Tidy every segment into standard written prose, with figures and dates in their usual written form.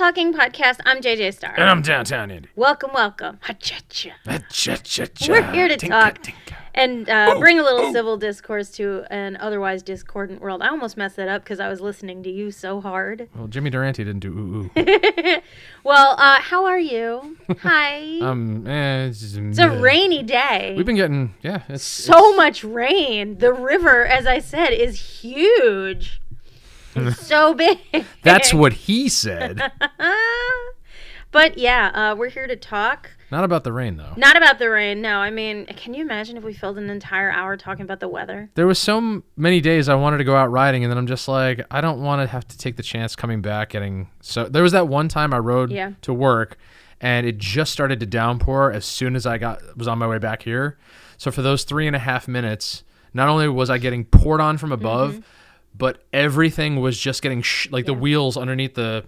Talking Podcast. I'm JJ Star. And I'm Downtown Andy. Welcome, welcome. Ha-cha-cha. Ha-cha-cha-cha. We're here to talk Tinka. and bring a little civil discourse to an otherwise discordant world. I almost messed that up because I was listening to you so hard. Well, Jimmy Durante didn't do ooh-ooh. Well, how are you? Hi. It's a rainy day. We've been getting, it's much rain. The river, as I said, is huge. It's so big. That's what he said. But yeah, we're here to talk. Not about the rain, though. Not about the rain, no. I mean, can you imagine if we filled an entire hour talking about the weather? There was so many days I wanted to go out riding, and then I'm just like, I don't want to have to take the chance coming back getting... So there was that one time I rode to work, and it just started to downpour as soon as I was on my way back here. So for those 3.5 minutes, not only was I getting poured on from above, but everything was just getting the wheels underneath the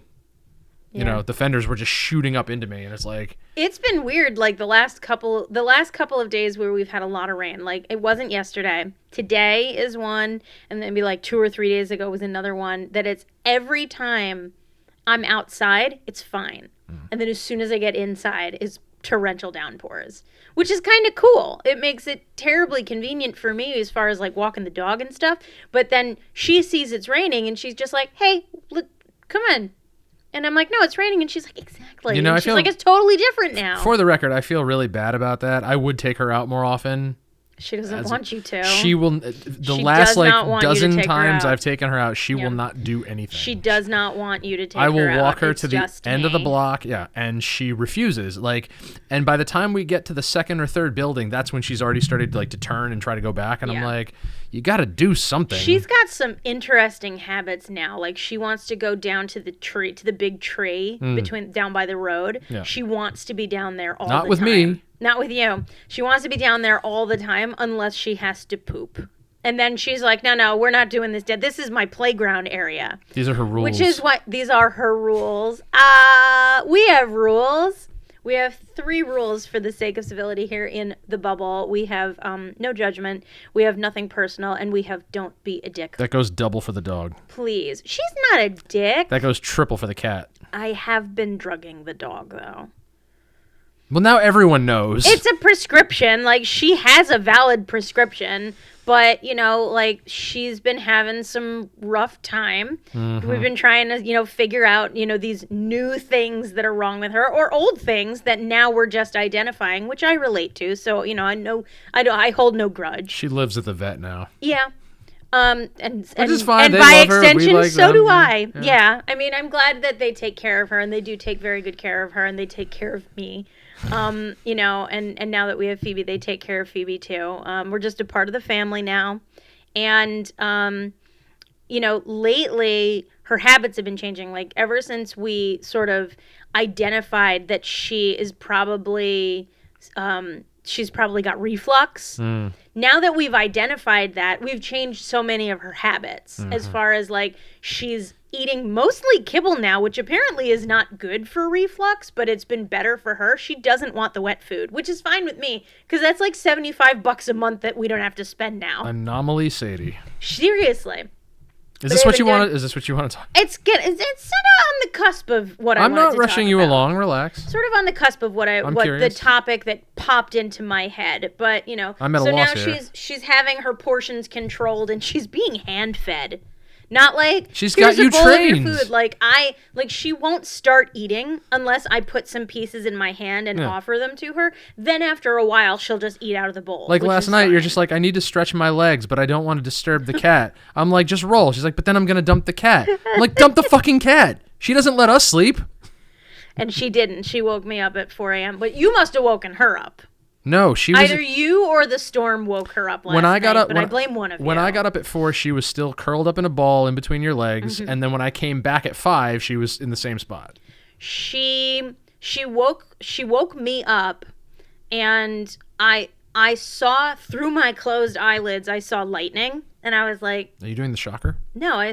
the fenders were just shooting up into me, and it's like it's been weird. Like the last couple of days where we've had a lot of rain. Like it wasn't yesterday. Today is one, and then maybe like 2 or 3 days ago was another one. That it's every time I'm outside, it's fine, and then as soon as I get inside, is torrential downpours, which is kind of cool. It makes it terribly convenient for me as far as like walking the dog and stuff. But then she sees it's raining and she's just like, "Hey, come on." And I'm like, "No, it's raining." And she's like, "Exactly." And she's like, "It's totally different now." For the record, I feel really bad about that. I would take her out more often. She doesn't want you to. She will. She last dozen times I've taken her out, she will not do anything. She does not want you to take her out. I will walk her to the end of the block, and she refuses. And by the time we get to the second or third building, that's when she's already started to turn and try to go back. And I'm like, you got to do something. She's got some interesting habits now. Like she wants to go down to the tree, to the big tree down by the road. Yeah. She wants to be down there all the time. Not with me. Not with you. She wants to be down there all the time unless she has to poop. And then she's like, no, we're not doing this. This is my playground area. These are her rules. Which is these are her rules. We have rules. We have 3 rules for the sake of civility here in the bubble. We have no judgment. We have nothing personal. And we have don't be a dick. That goes double for the dog. Please. She's not a dick. That goes triple for the cat. I have been drugging the dog, though. Well, now everyone knows. It's a prescription. Like, she has a valid prescription, but, she's been having some rough time. Mm-hmm. We've been trying to, figure out, these new things that are wrong with her or old things that now we're just identifying, which I relate to. So, I know, I hold no grudge. She lives at the vet now. Yeah. Which is fine. And they by love her. extension, we like so them. do I. Yeah. I mean, I'm glad that they take care of her, and they do take very good care of her, and they take care of me. And now that we have Phoebe, they take care of Phoebe too. We're just a part of the family now. And, lately her habits have been changing. Like ever since we sort of identified that she is probably, she's probably got reflux. Now that we've identified that, we've changed so many of her habits as far as she's eating mostly kibble now, which apparently is not good for reflux, but it's been better for her. She doesn't want the wet food, which is fine with me because that's like $75 a month that we don't have to spend now. Anomaly Sadie. Seriously. Is this what you want to talk? It's sort of on the cusp of what I wanted to talk about. I'm not rushing you along. Relax. Sort of on the cusp of what the topic that popped into my head. But, I'm at a loss now here. she's having her portions controlled and she's being hand-fed. Not like she's got you trained. Food. She won't start eating unless I put some pieces in my hand and offer them to her. Then after a while, she'll just eat out of the bowl. Like last night, you're just like, I need to stretch my legs, but I don't want to disturb the cat. I'm like, just roll. She's like, but then I'm gonna dump the cat. I'm like, dump the fucking cat. She doesn't let us sleep. And she didn't. She woke me up at 4 a.m. But you must have woken her up. No, she was... Either you or the storm woke her up last night, but I blame one of you. When I got up at 4, she was still curled up in a ball in between your legs, and then when I came back at 5, she was in the same spot. She woke me up, and I saw through my closed eyelids, I saw lightning, and I was like... Are you doing the shocker? No,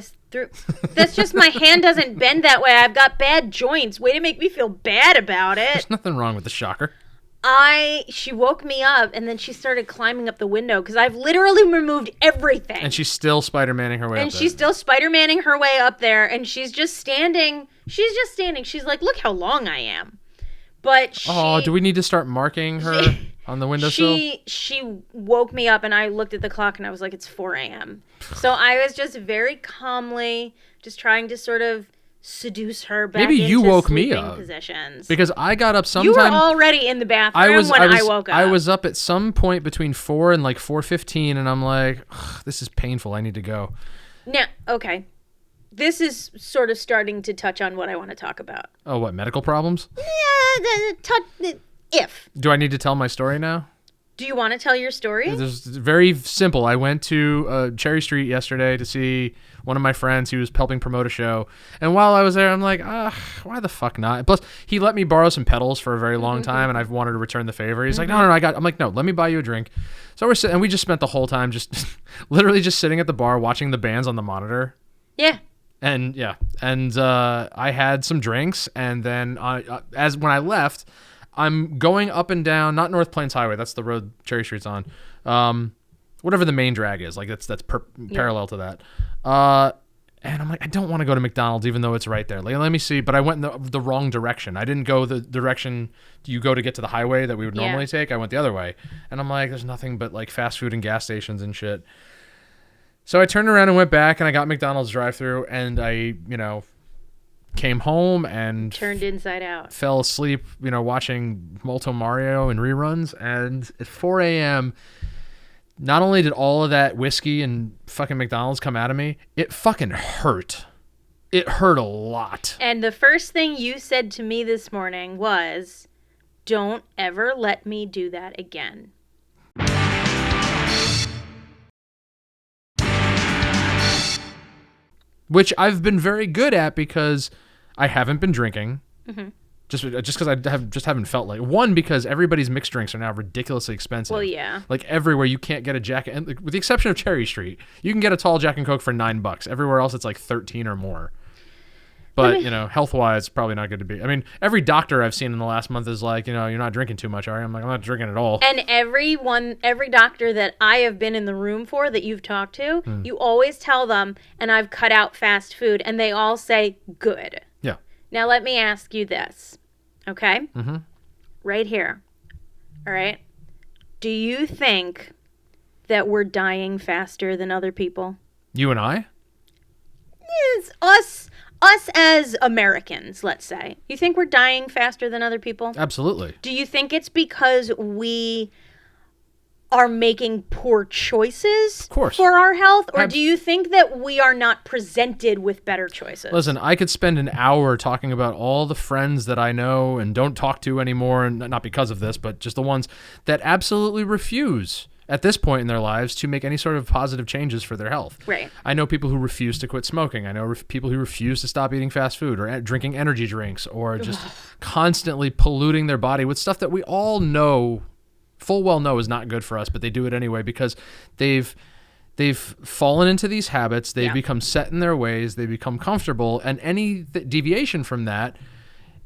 that's just my hand doesn't bend that way. I've got bad joints. Way to make me feel bad about it. There's nothing wrong with the shocker. She woke me up, and then she started climbing up the window because I've literally removed everything. And she's still Spider-Manning her way up there. And she's still Spider-Manning her way up there, and she's just standing. She's like, look how long I am. But do we need to start marking her on the windowsill? She woke me up, and I looked at the clock, and I was like, it's 4 a.m. So I was just very calmly just trying to sort of seduce her back. Maybe you into woke me up positions. because I got up sometime. You were already in the bathroom I woke up. I was up at some point between 4 and like 4:15, and I'm like, this is painful. I need to go. Now, okay, this is sort of starting to touch on what I want to talk about. Oh, what, medical problems? Yeah, if. Do I need to tell my story now? Do you want to tell your story? It's very simple. I went to Cherry Street yesterday to see one of my friends who was helping promote a show. And while I was there, I'm like, why the fuck not? Plus, he let me borrow some pedals for a very long time, and I've wanted to return the favor. He's like, no, I'm like, no, let me buy you a drink. So we're sitting, and we just spent the whole time just literally just sitting at the bar watching the bands on the monitor. Yeah. And I had some drinks, and then when I left, I'm going up and down, not North Plains Highway. That's the road Cherry Street's on. Whatever the main drag is, like that's parallel to that. And I'm like, I don't want to go to McDonald's, even though it's right there. Like, let me see. But I went in the wrong direction. I didn't go the direction you go to get to the highway that we would normally take. I went the other way. And I'm like, there's nothing but like fast food and gas stations and shit. So I turned around and went back, and I got McDonald's drive-thru, and I, came home and turned inside out. Fell asleep, watching Molto Mario and reruns. And at 4 a.m., not only did all of that whiskey and fucking McDonald's come out of me, it fucking hurt. It hurt a lot. And the first thing you said to me this morning was, don't ever let me do that again. Which I've been very good at because I haven't been drinking. Mm-hmm. Just because I haven't felt like one, because everybody's mixed drinks are now ridiculously expensive. Well, yeah. Like everywhere you can't get a Jack, and with the exception of Cherry Street, you can get a tall Jack and Coke for $9. Everywhere else it's like 13 or more. But health wise, probably not good to be. I mean, every doctor I've seen in the last month is like, you're not drinking too much, are you? I'm like, I'm not drinking at all. And every doctor that I have been in the room for that you've talked to, you always tell them, and I've cut out fast food, and they all say good. Yeah. Now let me ask you this, okay? Mm-hmm. Right here. All right. Do you think that we're dying faster than other people? You and I? It's us as Americans, let's say. You think we're dying faster than other people? Absolutely. Do you think it's because we are making poor choices for our health? Or do you think that we are not presented with better choices? Listen, I could spend an hour talking about all the friends that I know and don't talk to anymore, and not because of this, but just the ones that absolutely refuse at this point in their lives to make any sort of positive changes for their health. Right. I know people who refuse to quit smoking. I know people who refuse to stop eating fast food or drinking energy drinks or just constantly polluting their body with stuff that we all know, full well know is not good for us, but they do it anyway because they've fallen into these habits. They've become set in their ways. They become comfortable, and any deviation from that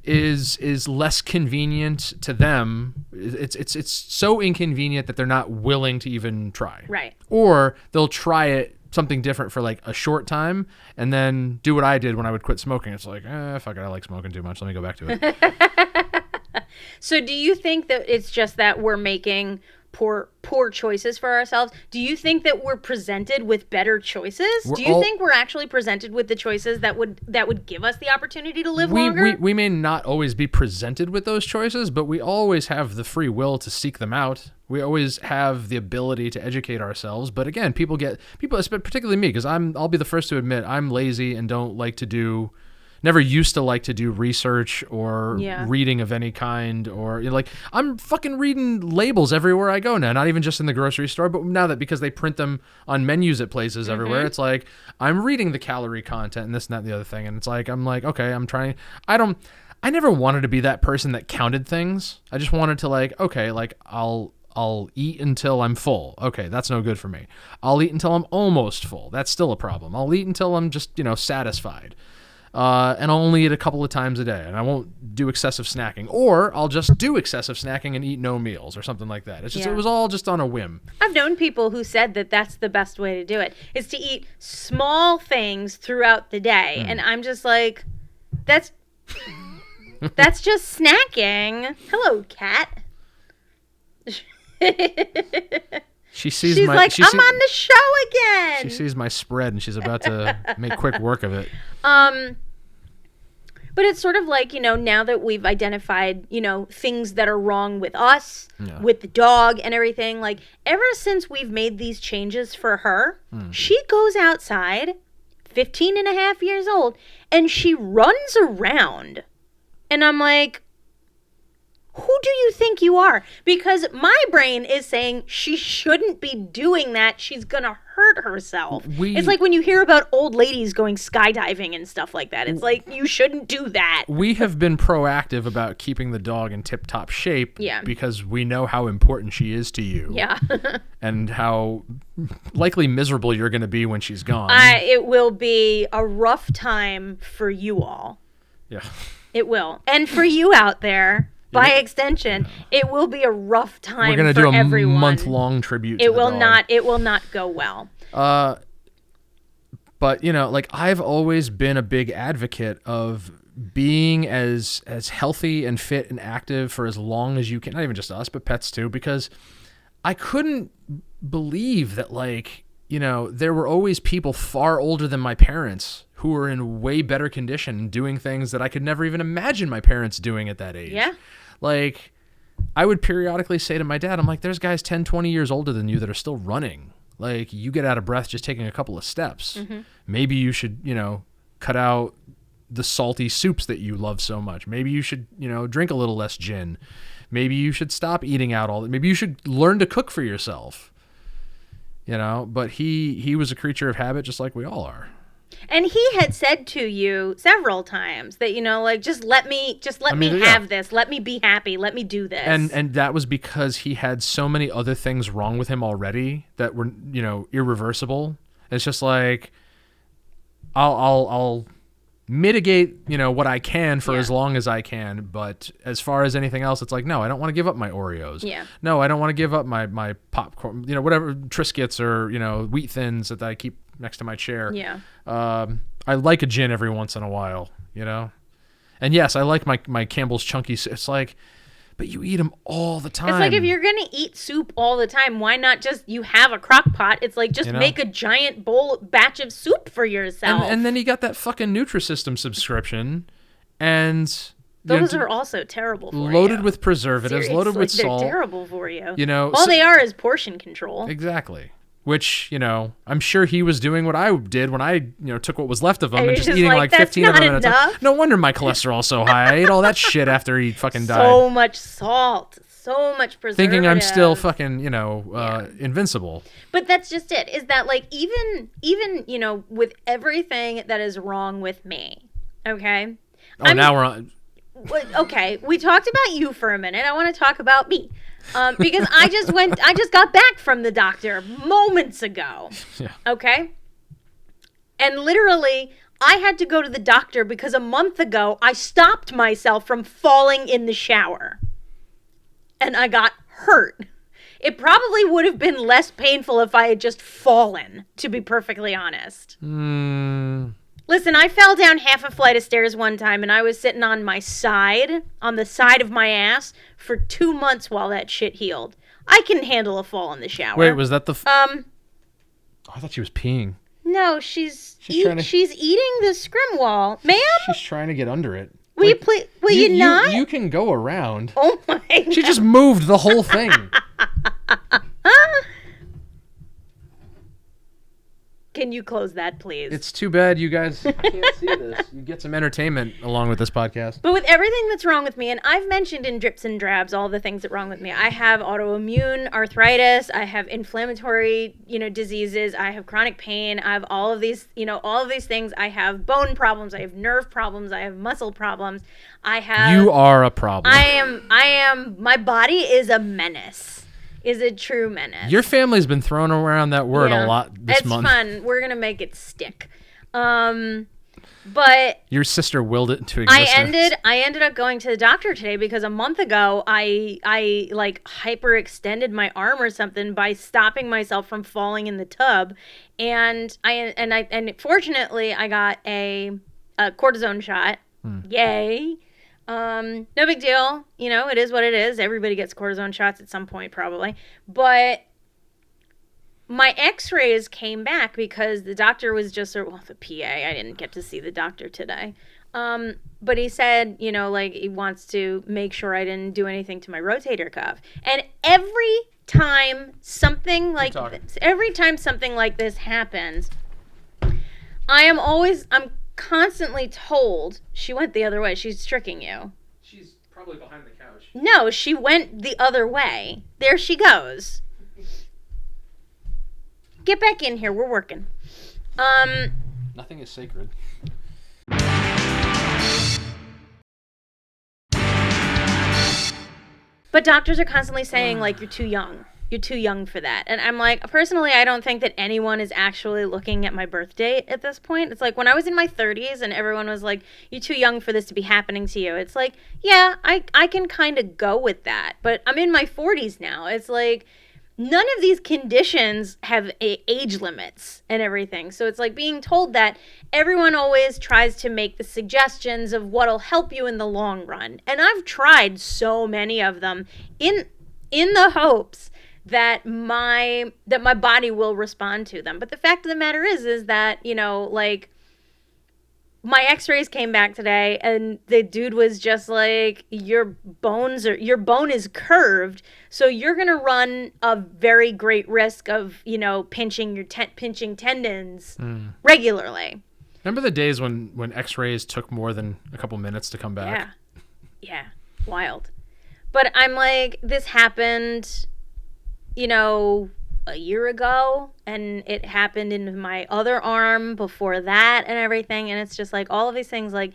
is less convenient to them. It's so inconvenient that they're not willing to even try. Right. Or they'll try it something different for like a short time and then do what I did when I would quit smoking. It's like, fuck it, I like smoking too much. Let me go back to it. So do you think that it's just that we're making poor choices for ourselves? Do you think that we're presented with better choices? Do you think we're actually presented with the choices that would give us the opportunity to live longer? We may not always be presented with those choices, but we always have the free will to seek them out. We always have the ability to educate ourselves. But again, people, particularly me, because I'll be the first to admit I'm lazy and never used to like to do research or reading of any kind, or I'm fucking reading labels everywhere I go now, not even just in the grocery store, but now that because they print them on menus at places everywhere, it's like I'm reading the calorie content and this and that and the other thing, and it's like I'm like, okay, I'm trying. I never wanted to be that person that counted things. I just wanted to I'll eat until I'm full. Okay, that's no good for me. I'll eat until I'm almost full. That's still a problem. I'll eat until I'm just, satisfied. and I'll only eat a couple of times a day, and I won't do excessive snacking, or I'll just do excessive snacking and eat no meals or something like that. It's just It was all just on a whim. I've known people who said that that's the best way to do it, is to eat small things throughout the day, and I'm just like, that's just snacking. Hello, cat. She's I'm on the show again. She sees my spread and she's about to make quick work of it. But it's sort of like, now that we've identified, things that are wrong with us, with the dog and everything, like ever since we've made these changes for her, she goes outside, 15 and a half years old, and she runs around. And I'm like, who do you think you are? Because my brain is saying she shouldn't be doing that. She's going to hurt herself. It's like when you hear about old ladies going skydiving and stuff like that. It's like, you shouldn't do that. We have been proactive about keeping the dog in tip-top shape because we know how important she is to you. Yeah. And how likely miserable you're going to be when she's gone. It will be a rough time for you all. Yeah. It will. And for you out there. By extension, it will be a rough time for everyone. We're going to do a month-long tribute to the dog. It will not go well. But, I've always been a big advocate of being as healthy and fit and active for as long as you can. Not even just us, but pets too, because I couldn't believe that, there were always people far older than my parents who were in way better condition and doing things that I could never even imagine my parents doing at that age. Yeah. I would periodically say to my dad, I'm like, there's guys 10, 20 years older than you that are still running. You get out of breath just taking a couple of steps. Mm-hmm. Maybe you should, cut out the salty soups that you love so much. Maybe you should, drink a little less gin. Maybe you should stop eating out all that. Maybe you should learn to cook for yourself. But he was a creature of habit just like we all are. And he had said to you several times that, just let me have this. Let me be happy. Let me do this. And that was because he had so many other things wrong with him already that were, irreversible. It's just like, I'll mitigate, what I can for as long as I can. But as far as anything else, it's like, no, I don't want to give up my Oreos. Yeah. No, I don't want to give up my popcorn, whatever Triscuits or, Wheat Thins that I keep next to my chair. Yeah. I like a gin every once in a while, And yes, I like my Campbell's Chunky. It's like, but you eat them all the time. It's like if you're going to eat soup all the time, why not you have a crock pot? It's like just make a giant batch of soup for yourself. And then you got that fucking Nutrisystem subscription, and those are also terrible for you. Loaded with preservatives, loaded with salt. They're terrible for you. All they are is portion control. Exactly. Which, I'm sure he was doing what I did when I, took what was left of them and just eating like 15 of them at a time. No wonder my cholesterol's so high. I ate all that shit after he fucking died. So much salt, so much preservative. Thinking I'm still fucking, invincible. But that's just it, is that even, with everything that is wrong with me, okay? Now we're on. Okay, we talked about you for a minute. I want to talk about me. Because I just got back from the doctor moments ago. Yeah. Okay? And literally, I had to go to the doctor because a month ago, I stopped myself from falling in the shower. And I got hurt. It probably would have been less painful if I had just fallen, to be perfectly honest. Listen, I fell down half a flight of stairs one time, and I was sitting on the side of my ass, for 2 months while that shit healed. I can handle a fall in the shower. Wait, was that the... I thought she was peeing. No, she's eating the scrim wall. Ma'am? She's trying to get under it. Will you not? You can go around. Oh my God. She just moved the whole thing. Can you close that, please? It's too bad you guys can't see this. You get some entertainment along with this podcast. But with everything that's wrong with me, and I've mentioned in drips and drabs all the things that are wrong with me. I have autoimmune arthritis. I have inflammatory, diseases. I have chronic pain. I have all of these things. I have bone problems. I have nerve problems. I have muscle problems. You are a problem. I am. My body is a menace. Is a true menace. Your family's been throwing around that word a lot this month. It's fun. We're going to make it stick. But your sister willed it into existence. I ended up going to the doctor today because a month ago I like hyperextended my arm or something by stopping myself from falling in the tub, and fortunately I got a cortisone shot. Yay. No big deal. You know, it is what it is. Everybody gets cortisone shots at some point probably. But my x-rays came back because the doctor was just the PA. I didn't get to see the doctor today. But he said, you know, like he wants to make sure I didn't do anything to my rotator cuff. And every time something like this happens, I'm constantly told, she went the other way. She's tricking you. She's probably behind the couch. No, she went the other way. There she goes. Get back in here. We're working. Nothing is sacred. But doctors are constantly saying, like, you're too young. You're too young for that. And I'm like, personally, I don't think that anyone is actually looking at my birth date at this point. It's like when I was in my 30s and everyone was like, you're too young for this to be happening to you. It's like, yeah, I can kind of go with that. But I'm in my 40s now. It's like, none of these conditions have age limits and everything. So it's like being told that everyone always tries to make the suggestions of what'll help you in the long run. And I've tried so many of them in the hopes that my body will respond to them. But the fact of the matter is that, you know, like, my x-rays came back today and the dude was just like, your bone is curved, so you're going to run a very great risk of, you know, pinching tendons regularly. Remember the days when x-rays took more than a couple minutes to come back? Yeah. Wild. But I'm like, this happened, you know, a year ago, and it happened in my other arm before that and everything. And it's just like all of these things, like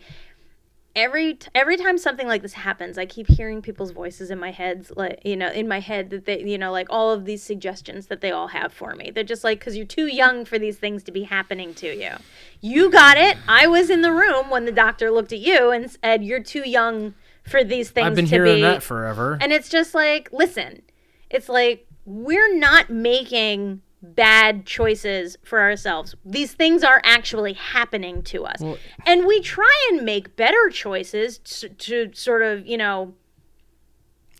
every time something like this happens, I keep hearing people's voices in my head, like, you know, in my head that they, you know, like all of these suggestions that they all have for me. They're just like, because you're too young for these things to be happening to you. You got it. I was in the room when the doctor looked at you and said, you're too young for these things to be. I've been hearing that forever. And it's just like, listen, it's like, we're not making bad choices for ourselves. These things are actually happening to us. Well, and we try and make better choices to sort of, you know,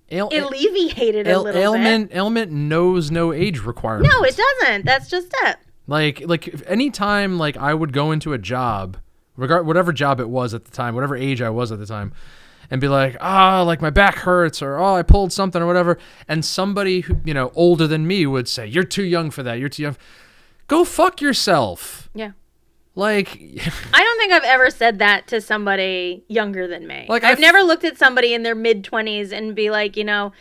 alleviate it a little bit. Ailment knows no age requirement. No, it doesn't. That's just it. Like anytime, like, I would go into a job, whatever job it was at the time, whatever age I was at the time, and be like, like my back hurts, or I pulled something or whatever. And somebody who, you know, older than me would say, you're too young for that. You're too young. Go fuck yourself. Yeah. Like, I don't think I've ever said that to somebody younger than me. Like, I've never looked at somebody in their mid-20s and be like, you know,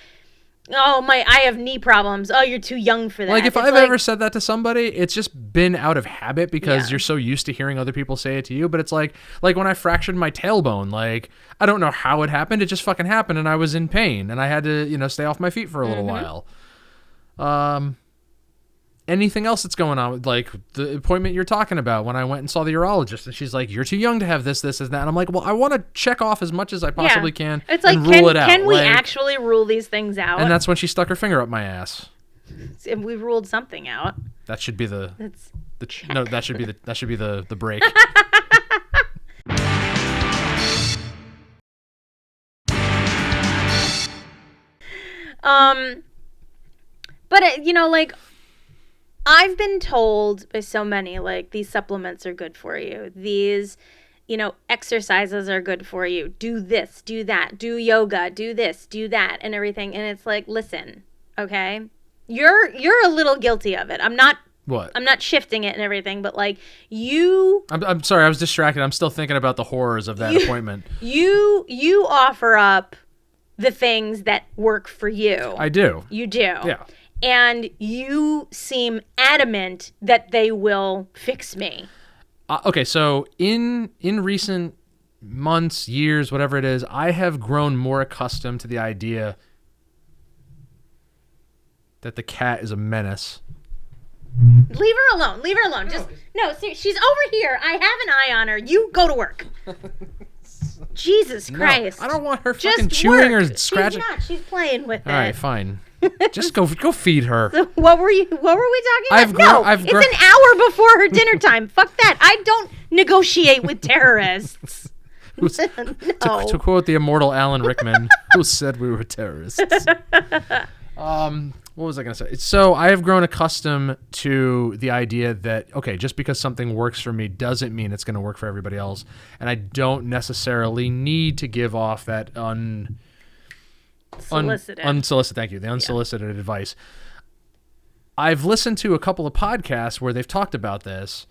I have knee problems. Oh, you're too young for that. Like, if I've ever said that to somebody, it's just been out of habit because you're so used to hearing other people say it to you. But it's like when I fractured my tailbone, like, I don't know how it happened. It just fucking happened, and I was in pain, and I had to, you know, stay off my feet for a little while. Anything else that's going on with, like, the appointment you're talking about when I went and saw the urologist, and she's like, you're too young to have this, and that. And I'm like, well, I want to check off as much as I possibly can. It's like, and rule it out. Can we actually rule these things out? And that's when she stuck her finger up my ass. And we ruled something out. That should be that should be the break. But you know, like, I've been told by so many, like, these supplements are good for you. These, you know, exercises are good for you. Do this, do that, do yoga, do this, do that, and everything. And it's like, listen, okay, you're a little guilty of it. I'm not shifting it and everything, but like I'm sorry, I was distracted. I'm still thinking about the horrors of that appointment. You offer up the things that work for you. I do. You do. Yeah. And you seem adamant that they will fix me. Okay, so in recent months, years, whatever it is, I have grown more accustomed to the idea that the cat is a menace. Leave her alone. Leave her alone. Just no. She's over here. I have an eye on her. You go to work. Jesus Christ! No, I don't want her fucking chewing or scratching. She's not. She's playing with it. All right, fine. Just go feed her. So what were we talking about? It's an hour before her dinner time. Fuck that. I don't negotiate with terrorists. To quote the immortal Alan Rickman, who said we were terrorists. What was I going to say? So I have grown accustomed to the idea that, okay, just because something works for me doesn't mean it's going to work for everybody else. And I don't necessarily need to give off that unsolicited, thank you, the unsolicited advice. I've listened to a couple of podcasts where they've talked about this.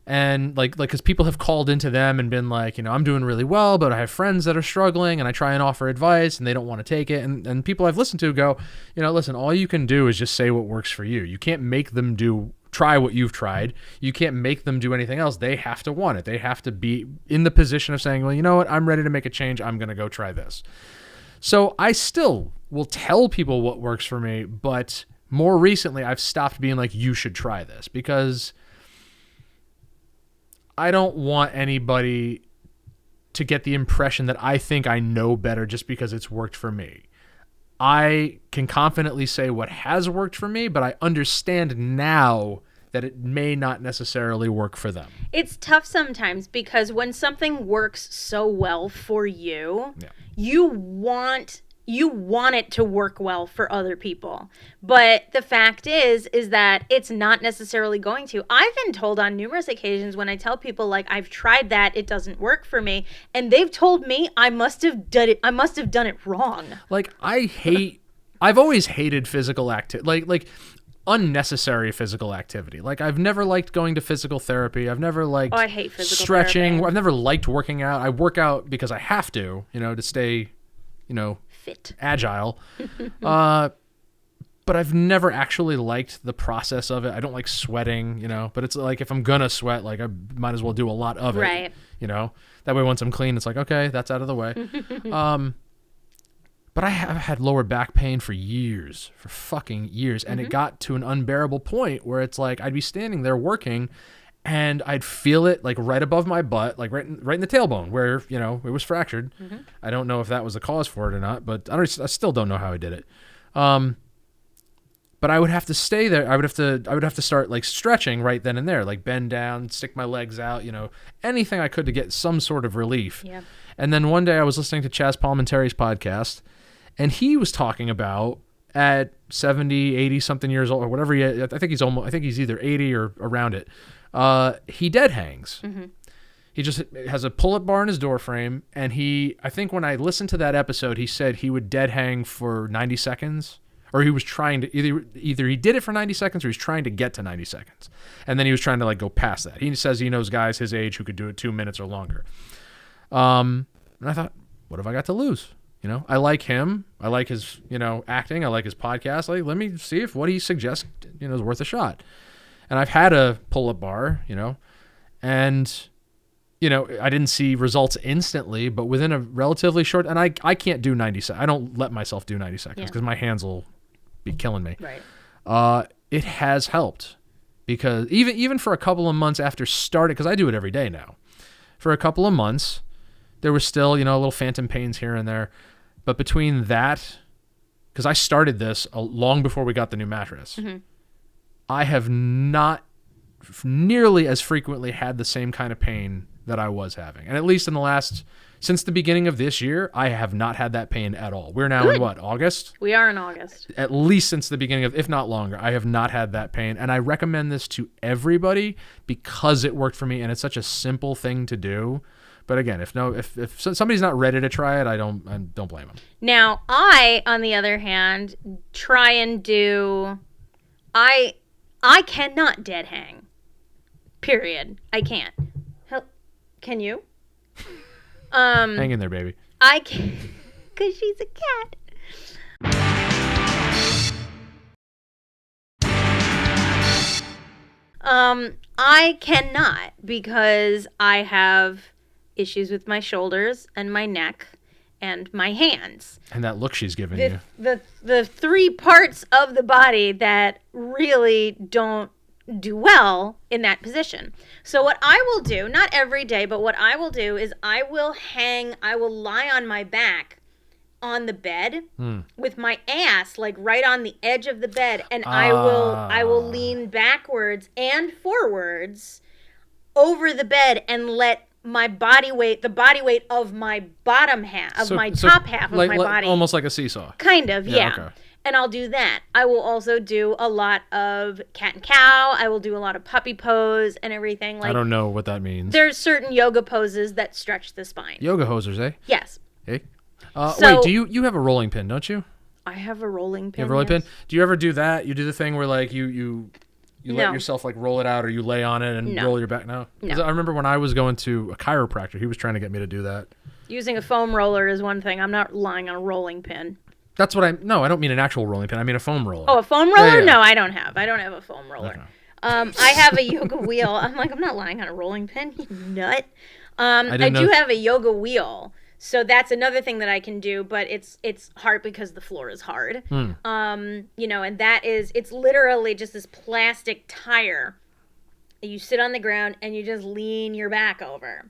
And like, because people have called into them and been like, I'm doing really well, but I have friends that are struggling, and I try and offer advice, and they don't want to take it. And people I've listened to go, listen, all you can do is just say what works for you. You can't make them try what you've tried. You can't make them do anything else. They have to want it. They have to be in the position of saying, well, you know what? I'm ready to make a change. I'm going to go try this. So I still will tell people what works for me, but more recently I've stopped being like, you should try this, because I don't want anybody to get the impression that I think I know better just because it's worked for me. I can confidently say what has worked for me, but I understand now that it may not necessarily work for them. It's tough sometimes because when something works so well for you, you want it to work well for other people. But the fact is that it's not necessarily going to. I've been told on numerous occasions when I tell people, like, I've tried that, it doesn't work for me, and they've told me I must have done it wrong. Like, I've always hated physical activity, like unnecessary physical activity. Like, I've never liked going to physical therapy. I've never liked I hate physical stretching. therapy. I've never liked working out. I work out because I have to, to stay, fit, agile. But I've never actually liked the process of it. I don't like sweating, but it's like, if I'm gonna sweat, like, I might as well do a lot of it. Right. That way once I'm clean, it's like, okay, that's out of the way. But I have had lower back pain for fucking years. And it got to an unbearable point where it's like, I'd be standing there working and I'd feel it like right above my butt, like right in the tailbone where, it was fractured. I don't know if that was the cause for it or not, but I still don't know how I did it. But I would have to stay there. I would have to start like stretching right then and there, like bend down, stick my legs out, anything I could to get some sort of relief. Yeah. And then one day I was listening to Chaz Palminteri's podcast, and he was talking about at 70, 80 something years old or whatever I think he's either 80 or around it. He dead hangs. He just has a pull-up bar in his door frame, and I think when I listened to that episode, he said he would dead hang for 90 seconds, or he was trying to either he did it for 90 seconds or he's trying to get to 90 seconds. And then he was trying to like go past that. He says he knows guys his age who could do it 2 minutes or longer. And I thought, what have I got to lose? I like him. I like his, acting. I like his podcast. Like, let me see if what he suggests, is worth a shot. And I've had a pull-up bar, and, I didn't see results instantly, but within a relatively short, and I can't do 90 seconds. I don't let myself do 90 seconds because my hands will be killing me. Right. It has helped because even for a couple of months after starting, because I do it every day now, for a couple of months, there was still, little phantom pains here and there. But between that, because I started this long before we got the new mattress, I have not nearly as frequently had the same kind of pain that I was having. And at least since the beginning of this year, I have not had that pain at all. We're now in what, August? We are in August. At least since the beginning of, if not longer, I have not had that pain. And I recommend this to everybody because it worked for me and it's such a simple thing to do. But again, if somebody's not ready to try it, I don't blame them. Now, I, on the other hand, try and do, I cannot dead hang. Period. I can't. Can you? Hang in there, baby. I can, because she's a cat. I cannot because I have issues with my shoulders and my neck and my hands. And that look she's giving you. The three parts of the body that really don't do well in that position. So what I will do, not every day, but what I will do is I will lie on my back on the bed with my ass like right on the edge of the bed, and I will lean backwards and forwards over the bed and let my body weight, the body weight of my bottom half, of my top half of my body. Almost like a seesaw. Kind of, yeah. Okay. And I'll do that. I will also do a lot of cat and cow. I will do a lot of puppy pose and everything. Like, I don't know what that means. There's certain yoga poses that stretch the spine. Yoga hosers, eh? Yes. Hey. Wait, you have a rolling pin, don't you? I have a rolling pin. You have a rolling pin? Do you ever do that? You do the thing where like you let yourself like roll it out, or you lay on it and roll your back? No. I remember when I was going to a chiropractor, he was trying to get me to do that. Using a foam roller is one thing. I'm not lying on a rolling pin. That's what I don't mean an actual rolling pin. I mean a foam roller. Oh, a foam roller? Yeah. No, I don't have a foam roller. Okay. I have a yoga wheel. I'm not lying on a rolling pin, you nut. I do have a yoga wheel. So that's another thing that I can do, but it's hard because the floor is hard. And it's literally just this plastic tire. You sit on the ground and you just lean your back over.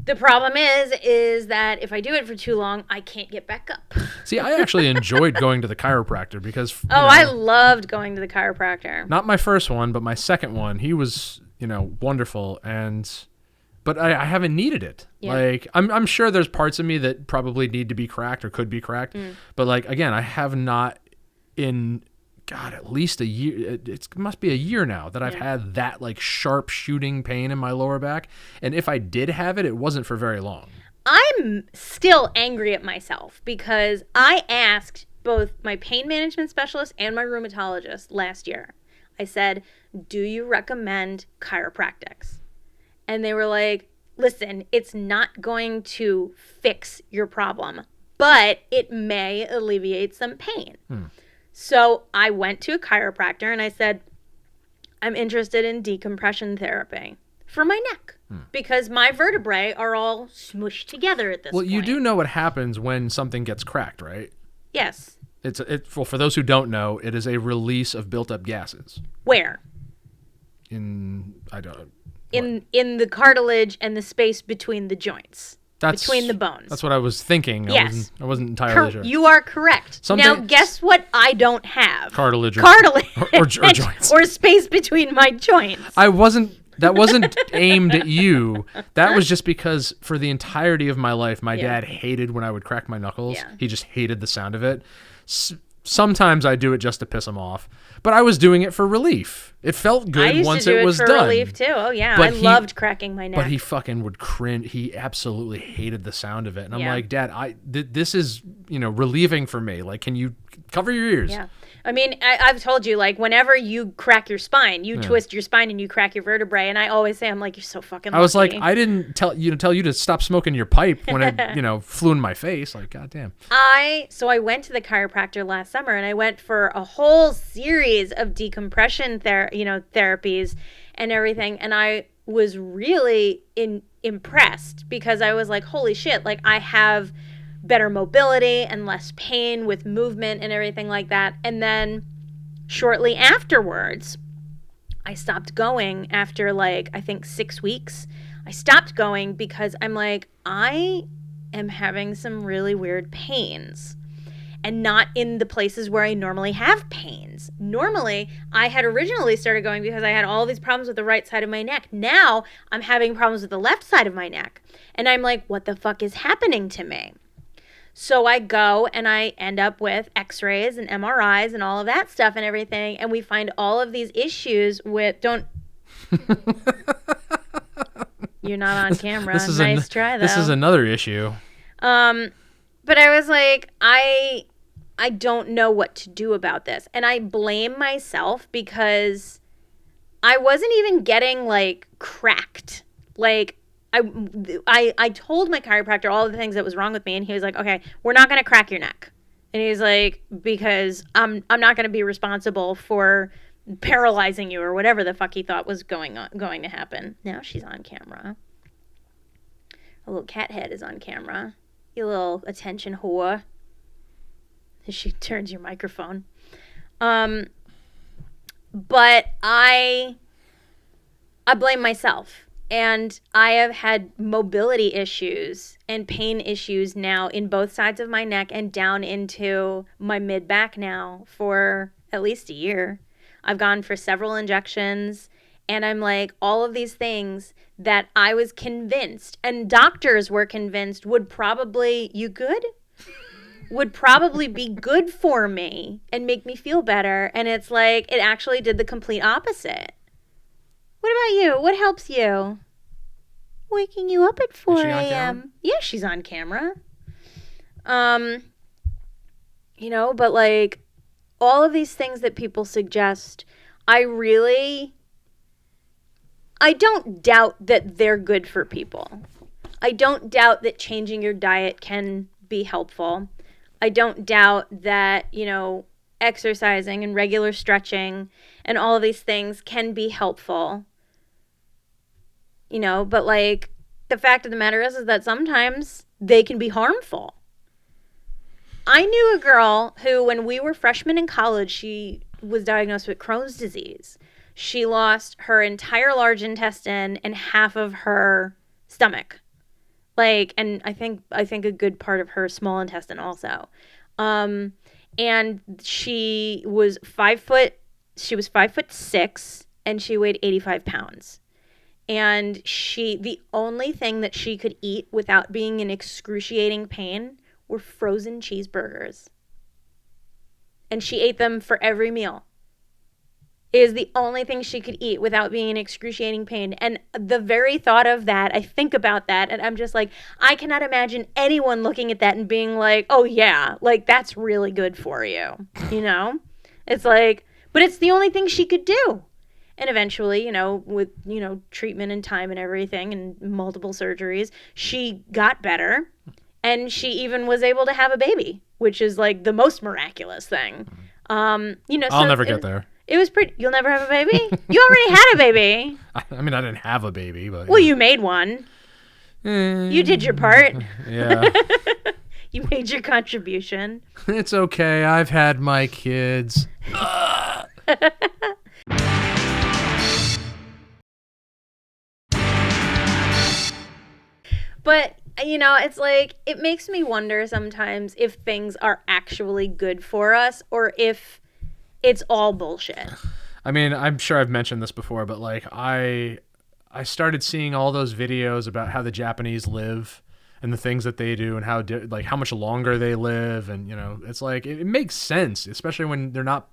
The problem is that if I do it for too long, I can't get back up. See, I actually enjoyed going to the chiropractor because... I loved going to the chiropractor. Not my first one, but my second one. He was, wonderful, but I haven't needed it. Yeah. Like, I'm sure there's parts of me that probably need to be cracked or could be cracked. But, like, again, I have not in... God, at least a year. It must be a year now that I've had that like sharp shooting pain in my lower back. And if I did have it, it wasn't for very long. I'm still angry at myself because I asked both my pain management specialist and my rheumatologist last year. I said, do you recommend chiropractics? And they were like, listen, it's not going to fix your problem, but it may alleviate some pain. So I went to a chiropractor and I said, I'm interested in decompression therapy for my neck because my vertebrae are all smushed together at this point. Well, you do know what happens when something gets cracked, right? Yes. Well, for those who don't know, it is a release of built-up gases. Where? In the cartilage and the space between the joints. Between the bones. That's what I was thinking. Yes. I wasn't entirely sure. You are correct. Now, guess what I don't have? Cartilage. Or joints. Or space between my joints. That wasn't aimed at you. That was just because for the entirety of my life, my dad hated when I would crack my knuckles. Yeah. He just hated the sound of it. Sometimes I do it just to piss him off. But I was doing it for relief. It felt good once it was done. I used to do it for relief too. Oh yeah, I loved cracking my neck. But he fucking would cringe. He absolutely hated the sound of it. And I'm like, Dad, this is relieving for me. Like, can you cover your ears? Yeah. I mean, I've told you, like, whenever you crack your spine, you twist your spine and you crack your vertebrae, and I always say, I'm like, you're so fucking lucky. I was like, I didn't tell you to stop smoking your pipe when it flew in my face. Like, goddamn. So I went to the chiropractor last summer, and I went for a whole series of decompression therapies and everything, and I was really impressed because I was like, holy shit, like, I have better mobility and less pain with movement and everything like that. And then shortly afterwards, I stopped going after like, I think 6 weeks. I stopped going because I'm like, I am having some really weird pains and not in the places where I normally have pains. Normally, I had originally started going because I had all these problems with the right side of my neck. Now I'm having problems with the left side of my neck. And I'm like, what the fuck is happening to me? So I go and I end up with x-rays and MRIs and all of that stuff and everything. And we find all of these issues with, you're not on camera. Nice try though. This is another issue. But I was like, I don't know what to do about this. And I blame myself because I wasn't even getting like cracked. Like, I told my chiropractor all the things that was wrong with me, and he was like, okay, we're not going to crack your neck. And he's like, because I'm not going to be responsible for paralyzing you or whatever the fuck he thought was going to happen. Now she's on camera. A little cat head is on camera. You little attention whore. She turns your microphone. But I blame myself. And I have had mobility issues and pain issues now in both sides of my neck and down into my mid back now for at least a year. I've gone for several injections, and I'm like, all of these things that I was convinced and doctors were convinced would probably, you good? Would probably be good for me and make me feel better. And it's like, it actually did the complete opposite. What about you? What helps you? Waking you up at 4 a.m. Yeah, she's on camera. But like all of these things that people suggest, I don't doubt that they're good for people. I don't doubt that changing your diet can be helpful. I don't doubt that, exercising and regular stretching and all of these things can be helpful. But like the fact of the matter is that sometimes they can be harmful. I knew a girl who, when we were freshmen in college, she was diagnosed with Crohn's disease. She lost her entire large intestine and half of her stomach. And I think a good part of her small intestine also. And she was 5'6", and she weighed 85 pounds. And the only thing that she could eat without being in excruciating pain were frozen cheeseburgers. And she ate them for every meal. It is the only thing she could eat without being in excruciating pain. And the very thought of that, I think about that, and I'm just like, I cannot imagine anyone looking at that and being like, oh yeah, like that's really good for you. It's like, but it's the only thing she could do. And eventually, with, treatment and time and everything and multiple surgeries, she got better. And she even was able to have a baby, which is like the most miraculous thing. I'll never get there. It was pretty. You'll never have a baby? You already had a baby. I mean, I didn't have a baby, but. Well, you made one. You did your part. Yeah. You made your contribution. It's okay. I've had my kids. But, it's like, it makes me wonder sometimes if things are actually good for us or if it's all bullshit. I mean, I'm sure I've mentioned this before, but like I started seeing all those videos about how the Japanese live and the things that they do and how much longer they live, and it's like it makes sense, especially when they're not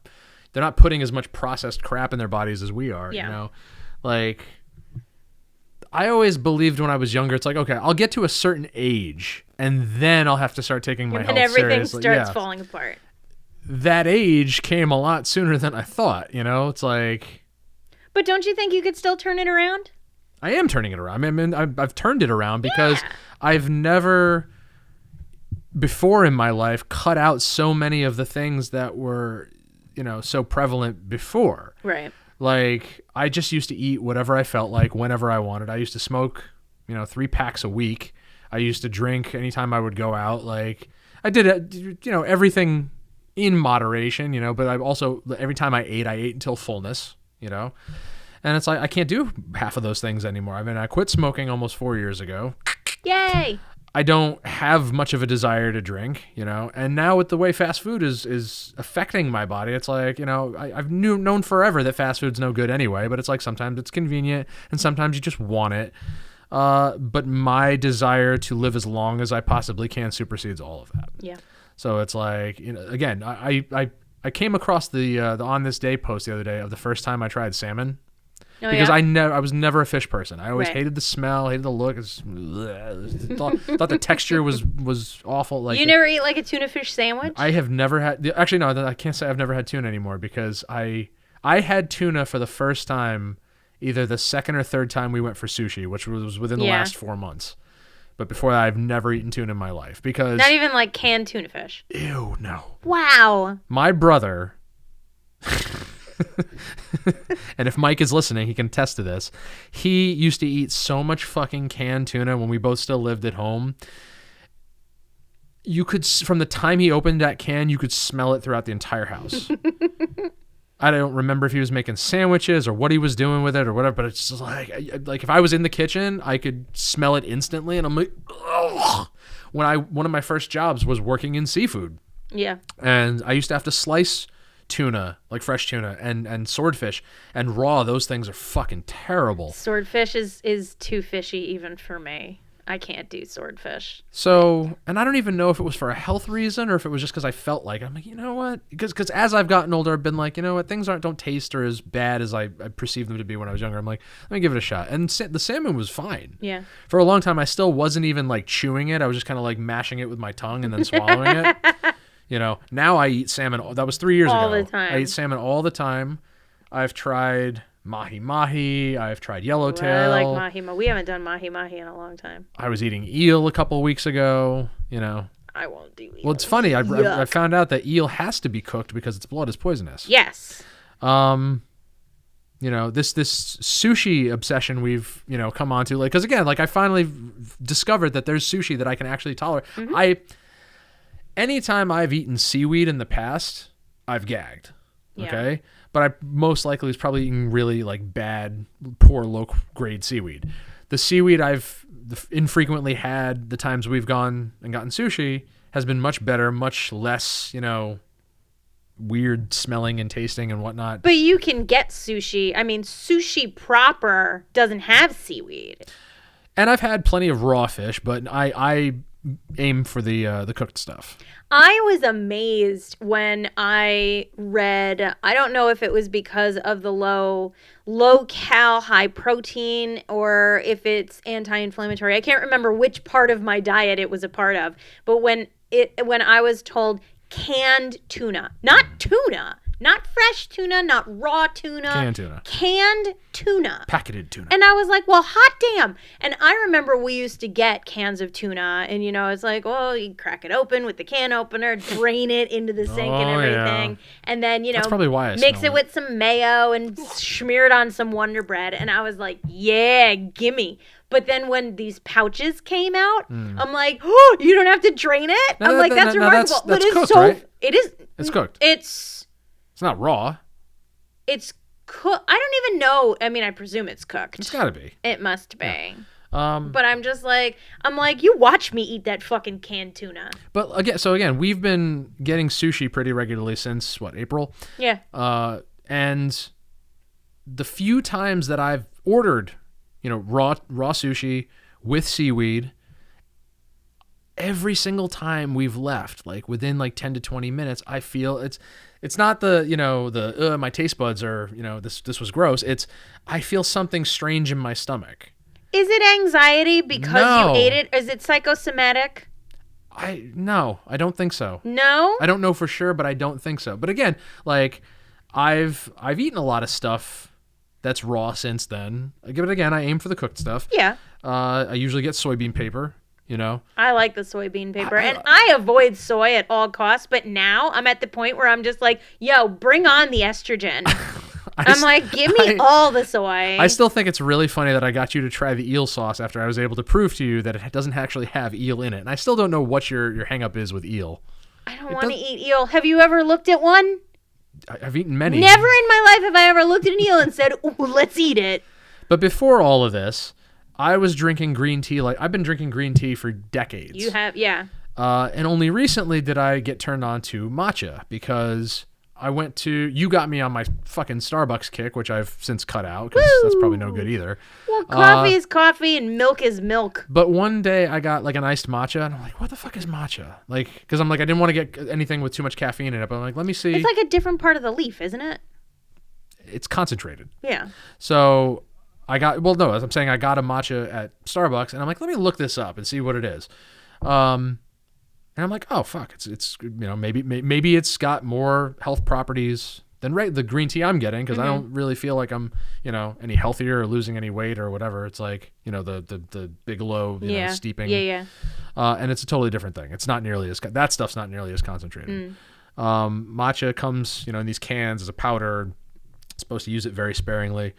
putting as much processed crap in their bodies as we are. Yeah. Like I always believed when I was younger, it's like, okay, I'll get to a certain age and then I'll have to start taking my health seriously. And everything starts falling apart. That age came a lot sooner than I thought, It's like... But don't you think you could still turn it around? I am turning it around. I mean, I've turned it around because I've never, before in my life, cut out so many of the things that were, so prevalent before. Right. Like, I just used to eat whatever I felt like, whenever I wanted. I used to smoke, 3 packs a week. I used to drink anytime I would go out. Like, I did, everything in moderation, but I also, every time I ate until fullness, And it's like, I can't do half of those things anymore. I mean, I quit smoking almost 4 years ago. Yay! I don't have much of a desire to drink, and now with the way fast food is affecting my body, it's like, I've known forever that fast food's no good anyway, but it's like sometimes it's convenient and sometimes you just want it. But my desire to live as long as I possibly can supersedes all of that. Yeah. So it's like, again, I came across the On This Day post the other day of the first time I tried salmon. Oh, because yeah? I was never a fish person. I always hated the smell, hated the look. Thought the texture was awful. Like, you never eat like a tuna fish sandwich? I have never had. Actually, no, I can't say I've never had tuna anymore because I had tuna for the first time either the second or third time we went for sushi, which was within the last 4 months. But before that, I've never eaten tuna in my life because not even like canned tuna fish. Ew, no. Wow. My brother. And if Mike is listening, he can attest to this. He used to eat so much fucking canned tuna when we both still lived at home. You could, from the time he opened that can, you could smell it throughout the entire house. I don't remember if he was making sandwiches or what he was doing with it or whatever, but it's just like if I was in the kitchen, I could smell it instantly, and I'm like, ugh. One of my first jobs was working in seafood. Yeah. And I used to have to slice tuna, like fresh tuna, and swordfish, and raw. Those things are fucking terrible. Swordfish is too fishy even for me. I can't do swordfish. So, and I don't even know if it was for a health reason or if it was just because I felt like, I'm like, you know what? Because as I've gotten older, I've been like, you know what? Things don't taste or as bad as I perceived them to be when I was younger. I'm like, let me give it a shot. And the salmon was fine. Yeah. For a long time, I still wasn't even like chewing it. I was just kind of like mashing it with my tongue and then swallowing it. You know, now I eat salmon. That was 3 years ago. All the time. I eat salmon all the time. I've tried mahi-mahi. I've tried yellowtail. I like mahi-mahi. We haven't done mahi-mahi in a long time. I was eating eel a couple of weeks ago, you know. I won't do eel. Well, it's funny. I found out that eel has to be cooked because its blood is poisonous. Yes. You know, this sushi obsession we've, you know, come onto, like, because again, like I finally discovered that there's sushi that I can actually tolerate. Mm-hmm. Anytime I've eaten seaweed in the past, I've gagged. Yeah. Okay. But I most likely was probably eating really like bad, poor, low grade seaweed. The seaweed I've infrequently had the times we've gone and gotten sushi has been much better, much less, you know, weird smelling and tasting and whatnot. But you can get sushi. I mean, sushi proper doesn't have seaweed. And I've had plenty of raw fish, but I aim for the cooked stuff. I was amazed when I read, I don't know if it was because of the low cal, high protein, or if it's anti-inflammatory. I can't remember which part of my diet it was a part of. But when I was told canned tuna, not fresh tuna, not raw tuna. Canned tuna. Packeted tuna. And I was like, well, hot damn. And I remember we used to get cans of tuna, and, you know, it's like, well, you crack it open with the can opener, drain it into the sink and everything. Yeah. And then, you know, that's probably why mix it with some mayo and smear it on some Wonder Bread. And I was like, yeah, gimme. But then when these pouches came out, I'm like, oh, you don't have to drain it? I'm like, that's remarkable. That's cooked, right? It is. It's cooked. It's not raw. It's cooked. I don't even know. I mean, I presume it's cooked. It's got to be. It must be. Yeah. But I'm like, you watch me eat that fucking canned tuna. But again, we've been getting sushi pretty regularly since, April? Yeah. And the few times that I've ordered, you know, raw sushi with seaweed, every single time we've left, like within like 10 to 20 minutes, I feel it's not the, you know, my taste buds are, you know, this was gross. I feel something strange in my stomach. Is it anxiety because you ate it? Is it psychosomatic? No, I don't think so. No? I don't know for sure, but I don't think so. But again, like I've eaten a lot of stuff that's raw since then. But again, I aim for the cooked stuff. Yeah. I usually get soybean paper. You know, I like the soybean paper, and I avoid soy at all costs. But now I'm at the point where I'm just like, yo, bring on the estrogen. I'm like, give me all the soy. I still think it's really funny that I got you to try the eel sauce after I was able to prove to you that it doesn't actually have eel in it. And I still don't know what your hang up is with eel. I don't want to eat eel. Have you ever looked at one? I've eaten many. Never in my life have I ever looked at an eel and said, ooh, let's eat it. But before all of this, I was drinking green tea. Like I've been drinking green tea for decades. You have, yeah. And only recently did I get turned on to matcha because you got me on my fucking Starbucks kick, which I've since cut out because that's probably no good either. Well, coffee is coffee and milk is milk. But one day I got like an iced matcha and I'm like, what the fuck is matcha? Like, because I'm like, I didn't want to get anything with too much caffeine in it. But I'm like, let me see. It's like a different part of the leaf, isn't it? It's concentrated. Yeah. So I got a matcha at Starbucks and I'm like, let me look this up and see what it is. And I'm like, oh fuck, it's you know, maybe it's got more health properties than the green tea I'm getting because I don't really feel like I'm, you know, any healthier or losing any weight or whatever. It's like, you know, the Bigelow, you know, steeping. Yeah. And it's a totally different thing. It's not nearly as that stuff's not nearly as concentrated. Matcha comes, you know, in these cans as a powder. It's supposed to use it very sparingly.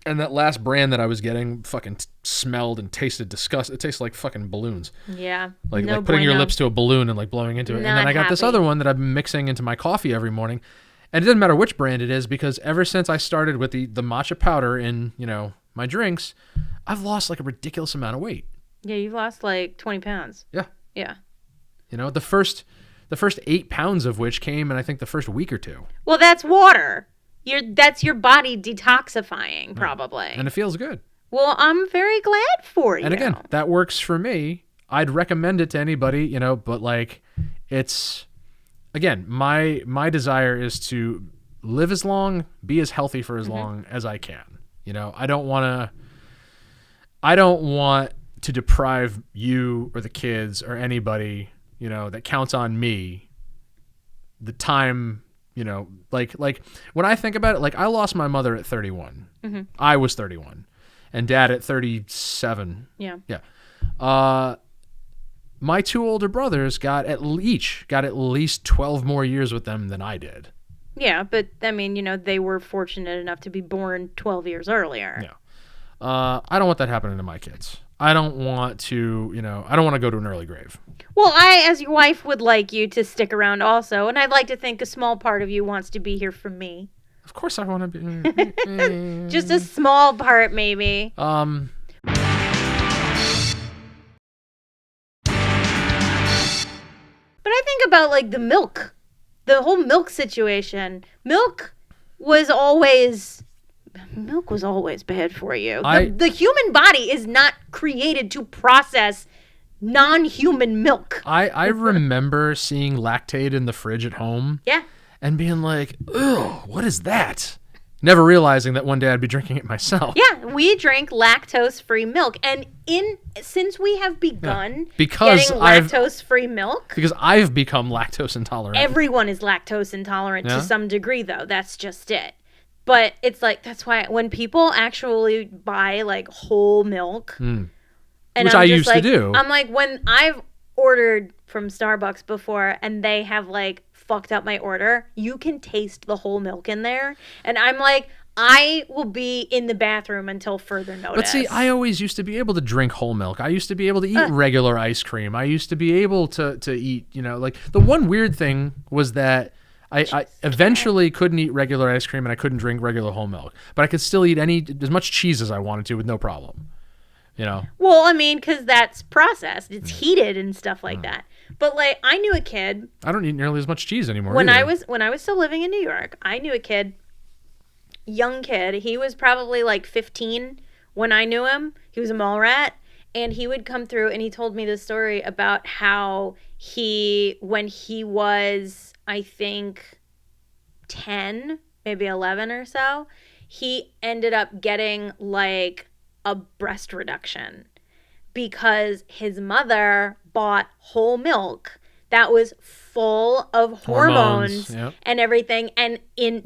And that last brand that I was getting fucking smelled and tasted disgusting. It tastes like fucking balloons. Yeah. Like putting your lips to a balloon and like blowing into it. And then I got this other one that I've been mixing into my coffee every morning. And it doesn't matter which brand it is, because ever since I started with the matcha powder in, my drinks, I've lost like a ridiculous amount of weight. Yeah, you've lost like 20 pounds. Yeah. Yeah. The first 8 pounds of which came in, I think, the first week or two. Well, that's water. That's your body detoxifying, probably. And it feels good. Well, I'm very glad for you. And again, that works for me. I'd recommend it to anybody, but like it's, again, my desire is to live as long, be as healthy for as long as I can. I don't want to deprive you or the kids or anybody, that counts on me, the time, like when I think about it, like I lost my mother at 31. Mm-hmm. I was 31 and dad at 37. Yeah. Yeah. My 2 older brothers got at least 12 more years with them than I did. Yeah, but I mean, they were fortunate enough to be born 12 years earlier. Yeah. I don't want that happening to my kids. I don't want to, I don't want to go to an early grave. Well, I, as your wife, would like you to stick around also, and I'd like to think a small part of you wants to be here for me. Of course I want to be. Just a small part, maybe. But I think about, like, the whole milk situation. Milk was always bad for you. The human body is not created to process non-human milk. I remember seeing Lactaid in the fridge at home. Yeah. And being like, ugh, what is that? Never realizing that one day I'd be drinking it myself. Yeah, we drink lactose-free milk. And since we have begun getting lactose-free milk... Because I've become lactose intolerant. Everyone is lactose intolerant to some degree, though. That's just it. But it's like, that's why when people actually buy, like, whole milk... and which I used to do. I'm like, when I've ordered from Starbucks before and they have, like, fucked up my order, you can taste the whole milk in there. And I'm like, I will be in the bathroom until further notice. But see, I always used to be able to drink whole milk. I used to be able to eat regular ice cream. I used to be able to eat, like the one weird thing was that I eventually couldn't eat regular ice cream and I couldn't drink regular whole milk. But I could still eat as much cheese as I wanted to with no problem. Well, I mean, because that's processed. It's heated and stuff like that. But like, I knew a kid. I don't eat nearly as much cheese anymore. When I was still living in New York, I knew a kid, young kid. He was probably like 15 when I knew him. He was a mall rat, and he would come through and he told me this story about how when he was, I think, 10, maybe 11 or so, he ended up getting like a breast reduction because his mother bought whole milk that was full of hormones and everything. And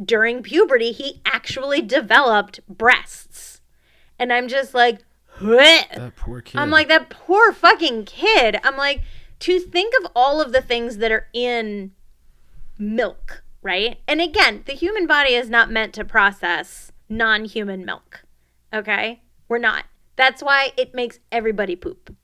during puberty, he actually developed breasts. And I'm just like, that poor kid. I'm like, that poor fucking kid. I'm like, to think of all of the things that are in milk, right? And again, the human body is not meant to process non-human milk. Okay? We're not. That's why it makes everybody poop.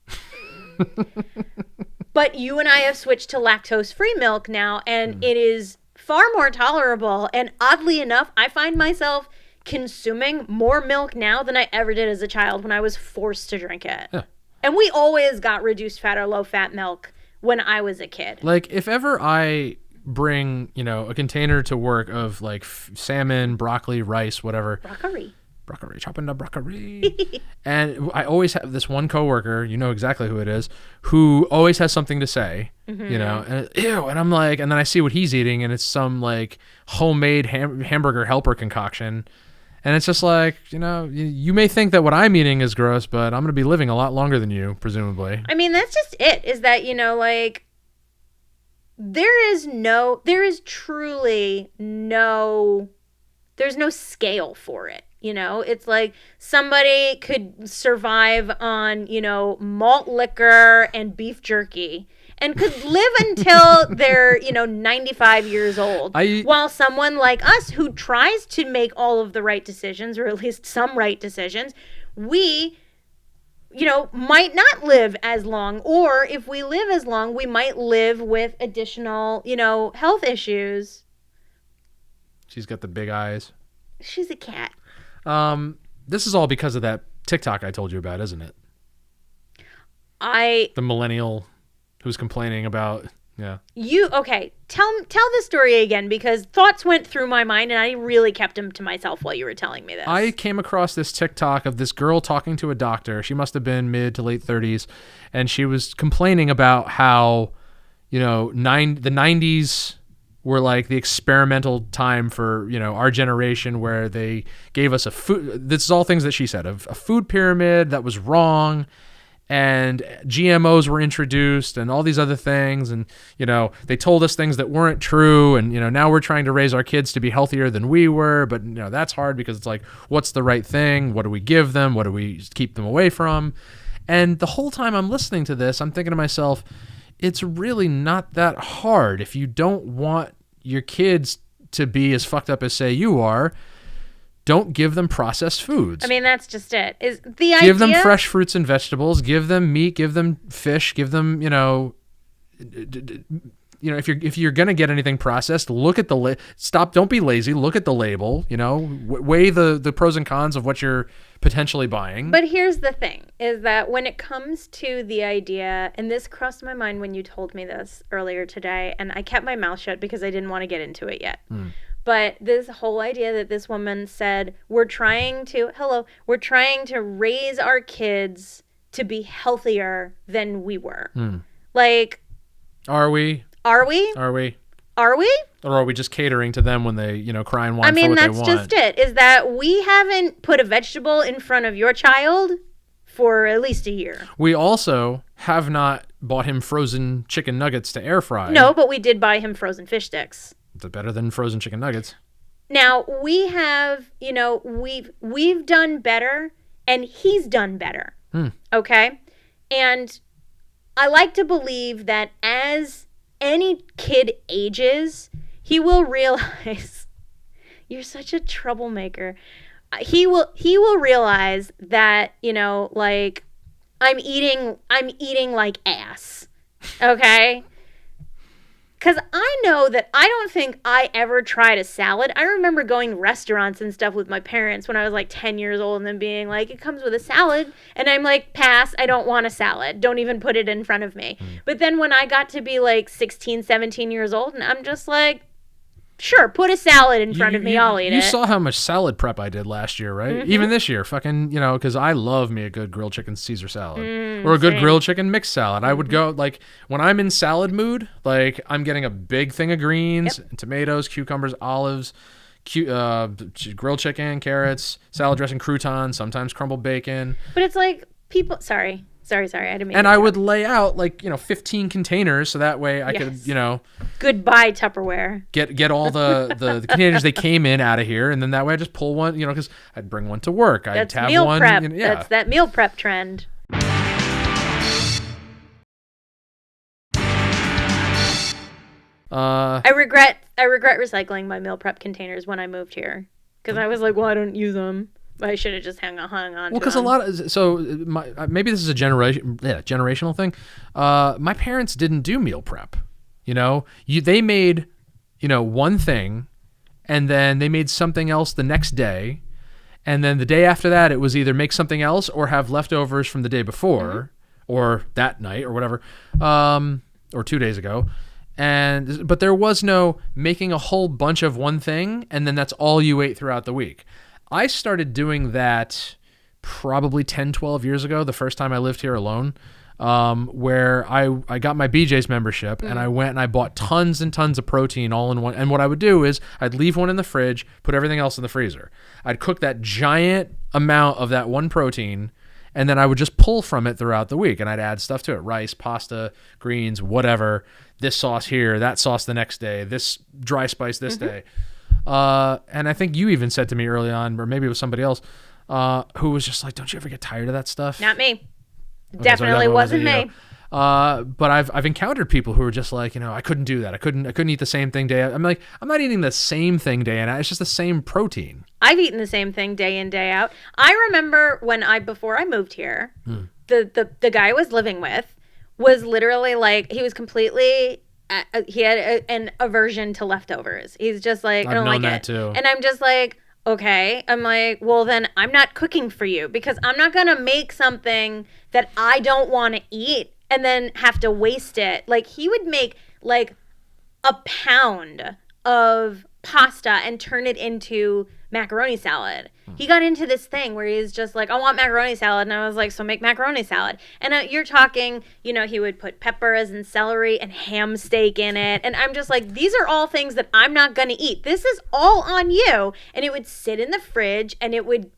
But you and I have switched to lactose-free milk now, and it is far more tolerable. And oddly enough, I find myself consuming more milk now than I ever did as a child when I was forced to drink it. Yeah. And we always got reduced fat or low-fat milk when I was a kid. Like, if ever I bring, a container to work of, like, salmon, broccoli, rice, whatever. Broccoli, chopping up broccoli. And I always have this one coworker, you know exactly who it is, who always has something to say, and ew. And I'm like, and then I see what he's eating, and it's some like homemade hamburger helper concoction. And it's just like, you may think that what I'm eating is gross, but I'm going to be living a lot longer than you, presumably. I mean, that's just it, is that, like, there's no scale for it. It's like somebody could survive on, malt liquor and beef jerky and could live until they're, 95 years old. While someone like us who tries to make all of the right decisions, or at least some right decisions, we, might not live as long. Or if we live as long, we might live with additional, health issues. She's got the big eyes. She's a cat. This is all because of that TikTok I told you about, isn't it? The millennial who's complaining about, yeah. Okay, tell the story again, because thoughts went through my mind and I really kept them to myself while you were telling me this. I came across this TikTok of this girl talking to a doctor. She must have been mid to late 30s, and she was complaining about how, the 90s were like the experimental time for, our generation, where they gave us a food. This is all things that she said, of a food pyramid that was wrong, and GMOs were introduced and all these other things. And, they told us things that weren't true. And, now we're trying to raise our kids to be healthier than we were. But, that's hard, because it's like, what's the right thing? What do we give them? What do we keep them away from? And the whole time I'm listening to this, I'm thinking to myself, it's really not that hard. If you don't want your kids to be as fucked up as, say, you are, don't give them processed foods. I mean, that's just it. Is the idea? Give them fresh fruits and vegetables. Give them meat. Give them fish. Give them, if you're gonna get anything processed, look at the stop. Don't be lazy. Look at the label. Weigh the pros and cons of what you're potentially buying. But here's the thing: is that when it comes to the idea, and this crossed my mind when you told me this earlier today, and I kept my mouth shut because I didn't want to get into it yet. But this whole idea that this woman said, we're trying to raise our kids to be healthier than we were. Like, are we? Are we? Are we? Are we? Or are we just catering to them when they, cry and whine for what they want? I mean, that's just it, is that we haven't put a vegetable in front of your child for at least a year. We also have not bought him frozen chicken nuggets to air fry. No, but we did buy him frozen fish sticks. It's better than frozen chicken nuggets. Now, we have, we've done better, and he's done better. Okay? And I like to believe that as any kid ages, he will realize you're such a troublemaker. He will realize that, I'm eating like ass. Okay? Because I know that I don't think I ever tried a salad. I remember going to restaurants and stuff with my parents when I was like 10 years old, and then being like, it comes with a salad. And I'm like, pass, I don't want a salad. Don't even put it in front of me. But then when I got to be like 16, 17 years old, and I'm just like, sure, put a salad in front of me, I'll eat it. You saw how much salad prep I did last year, right? Even this year, fucking, because I love me a good grilled chicken Caesar salad or a good grilled chicken mixed salad. I would go, like, when I'm in salad mood, like, I'm getting a big thing of greens, tomatoes, cucumbers, olives, grilled chicken, carrots, salad dressing, croutons, sometimes crumbled bacon. But it's like people, sorry, I didn't mean. And I would lay out 15 containers, so that way I could, goodbye Tupperware. Get all the containers they came in out of here, and then that way I just pull one, because I'd bring one to work. I'd have meal one. Prep. That's that meal prep trend. I regret recycling my meal prep containers when I moved here, because I was like, well, I don't use them. I should have just hung on. Well, because maybe this is a generational thing. My parents didn't do meal prep. They made, one thing, and then they made something else the next day, and then the day after that, it was either make something else or have leftovers from the day before, or that night, or whatever, or 2 days ago. But there was no making a whole bunch of one thing, and then that's all you ate throughout the week. I started doing that probably 10, 12 years ago, the first time I lived here alone, where I got my BJ's membership, and I went and I bought tons and tons of protein all in one. And what I would do is I'd leave one in the fridge, put everything else in the freezer. I'd cook that giant amount of that one protein, and then I would just pull from it throughout the week, and I'd add stuff to it: rice, pasta, greens, whatever, this sauce here, that sauce the next day, this dry spice this day. And I think you even said to me early on, or maybe it was somebody else, who was just like, don't you ever get tired of that stuff? Not me. Okay, definitely wasn't me. But I've encountered people who are just like, I couldn't do that. I couldn't eat the same thing day out. I'm like, I'm not eating the same thing day in out. It's just the same protein. I've eaten the same thing day in, day out. I remember before I moved here, the guy I was living with was literally like, he was completely an aversion to leftovers. He's just like, I don't like it. Too. And I'm just like, okay. I'm like, well, then I'm not cooking for you because I'm not going to make something that I don't want to eat and then have to waste it. Like, he would make like a pound of pasta and turn it into macaroni salad. He got into this thing where he's just like, I want macaroni salad. And I was like, so make macaroni salad. And you're talking, he would put peppers and celery and ham steak in it. And I'm just like, these are all things that I'm not going to eat. This is all on you. And it would sit in the fridge and it would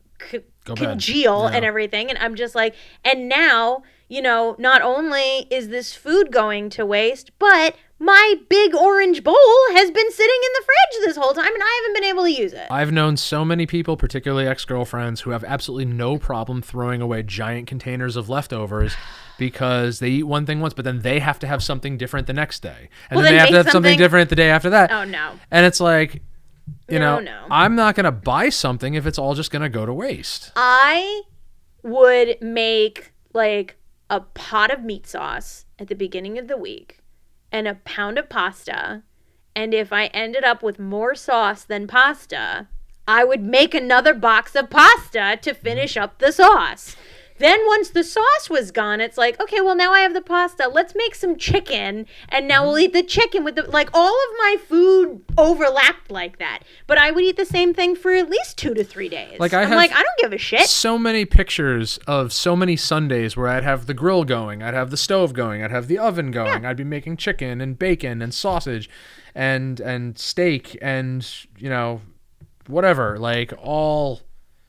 congeal and everything. And I'm just like, and now, not only is this food going to waste, but my big orange bowl has been sitting in the fridge this whole time and I haven't been able to use it. I've known so many people, particularly ex-girlfriends, who have absolutely no problem throwing away giant containers of leftovers because they eat one thing once, but then they have to have something different the next day. And then they have to have something different the day after that. Oh, no. And it's like, no. I'm not going to buy something if it's all just going to go to waste. I would make like a pot of meat sauce at the beginning of the week and a pound of pasta, and if I ended up with more sauce than pasta, I would make another box of pasta to finish up the sauce. Then once the sauce was gone, it's like, okay, well, now I have the pasta. Let's make some chicken, and now we'll eat the chicken with the, like, all of my food overlapped like that. But I would eat the same thing for at least 2 to 3 days. I don't give a shit. So many pictures of so many Sundays where I'd have the grill going, I'd have the stove going, I'd have the oven going, I'd be making chicken and bacon and sausage and steak and, whatever, like all...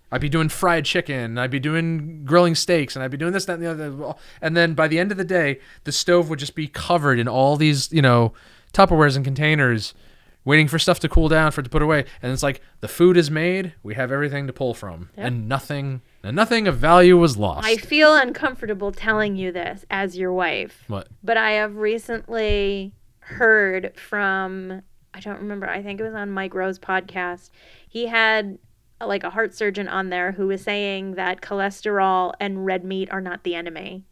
I'd be doing fried chicken, I'd be doing grilling steaks, and I'd be doing this, that, and the other. And then by the end of the day, the stove would just be covered in all these, Tupperwares and containers, waiting for stuff to cool down for it to put away. And it's like, the food is made, we have everything to pull from. Yep. And nothing of value was lost. I feel uncomfortable telling you this as your wife. What? But I have recently heard from, I don't remember, I think it was on Mike Rowe's podcast. He had like a heart surgeon on there who was saying that cholesterol and red meat are not the enemy.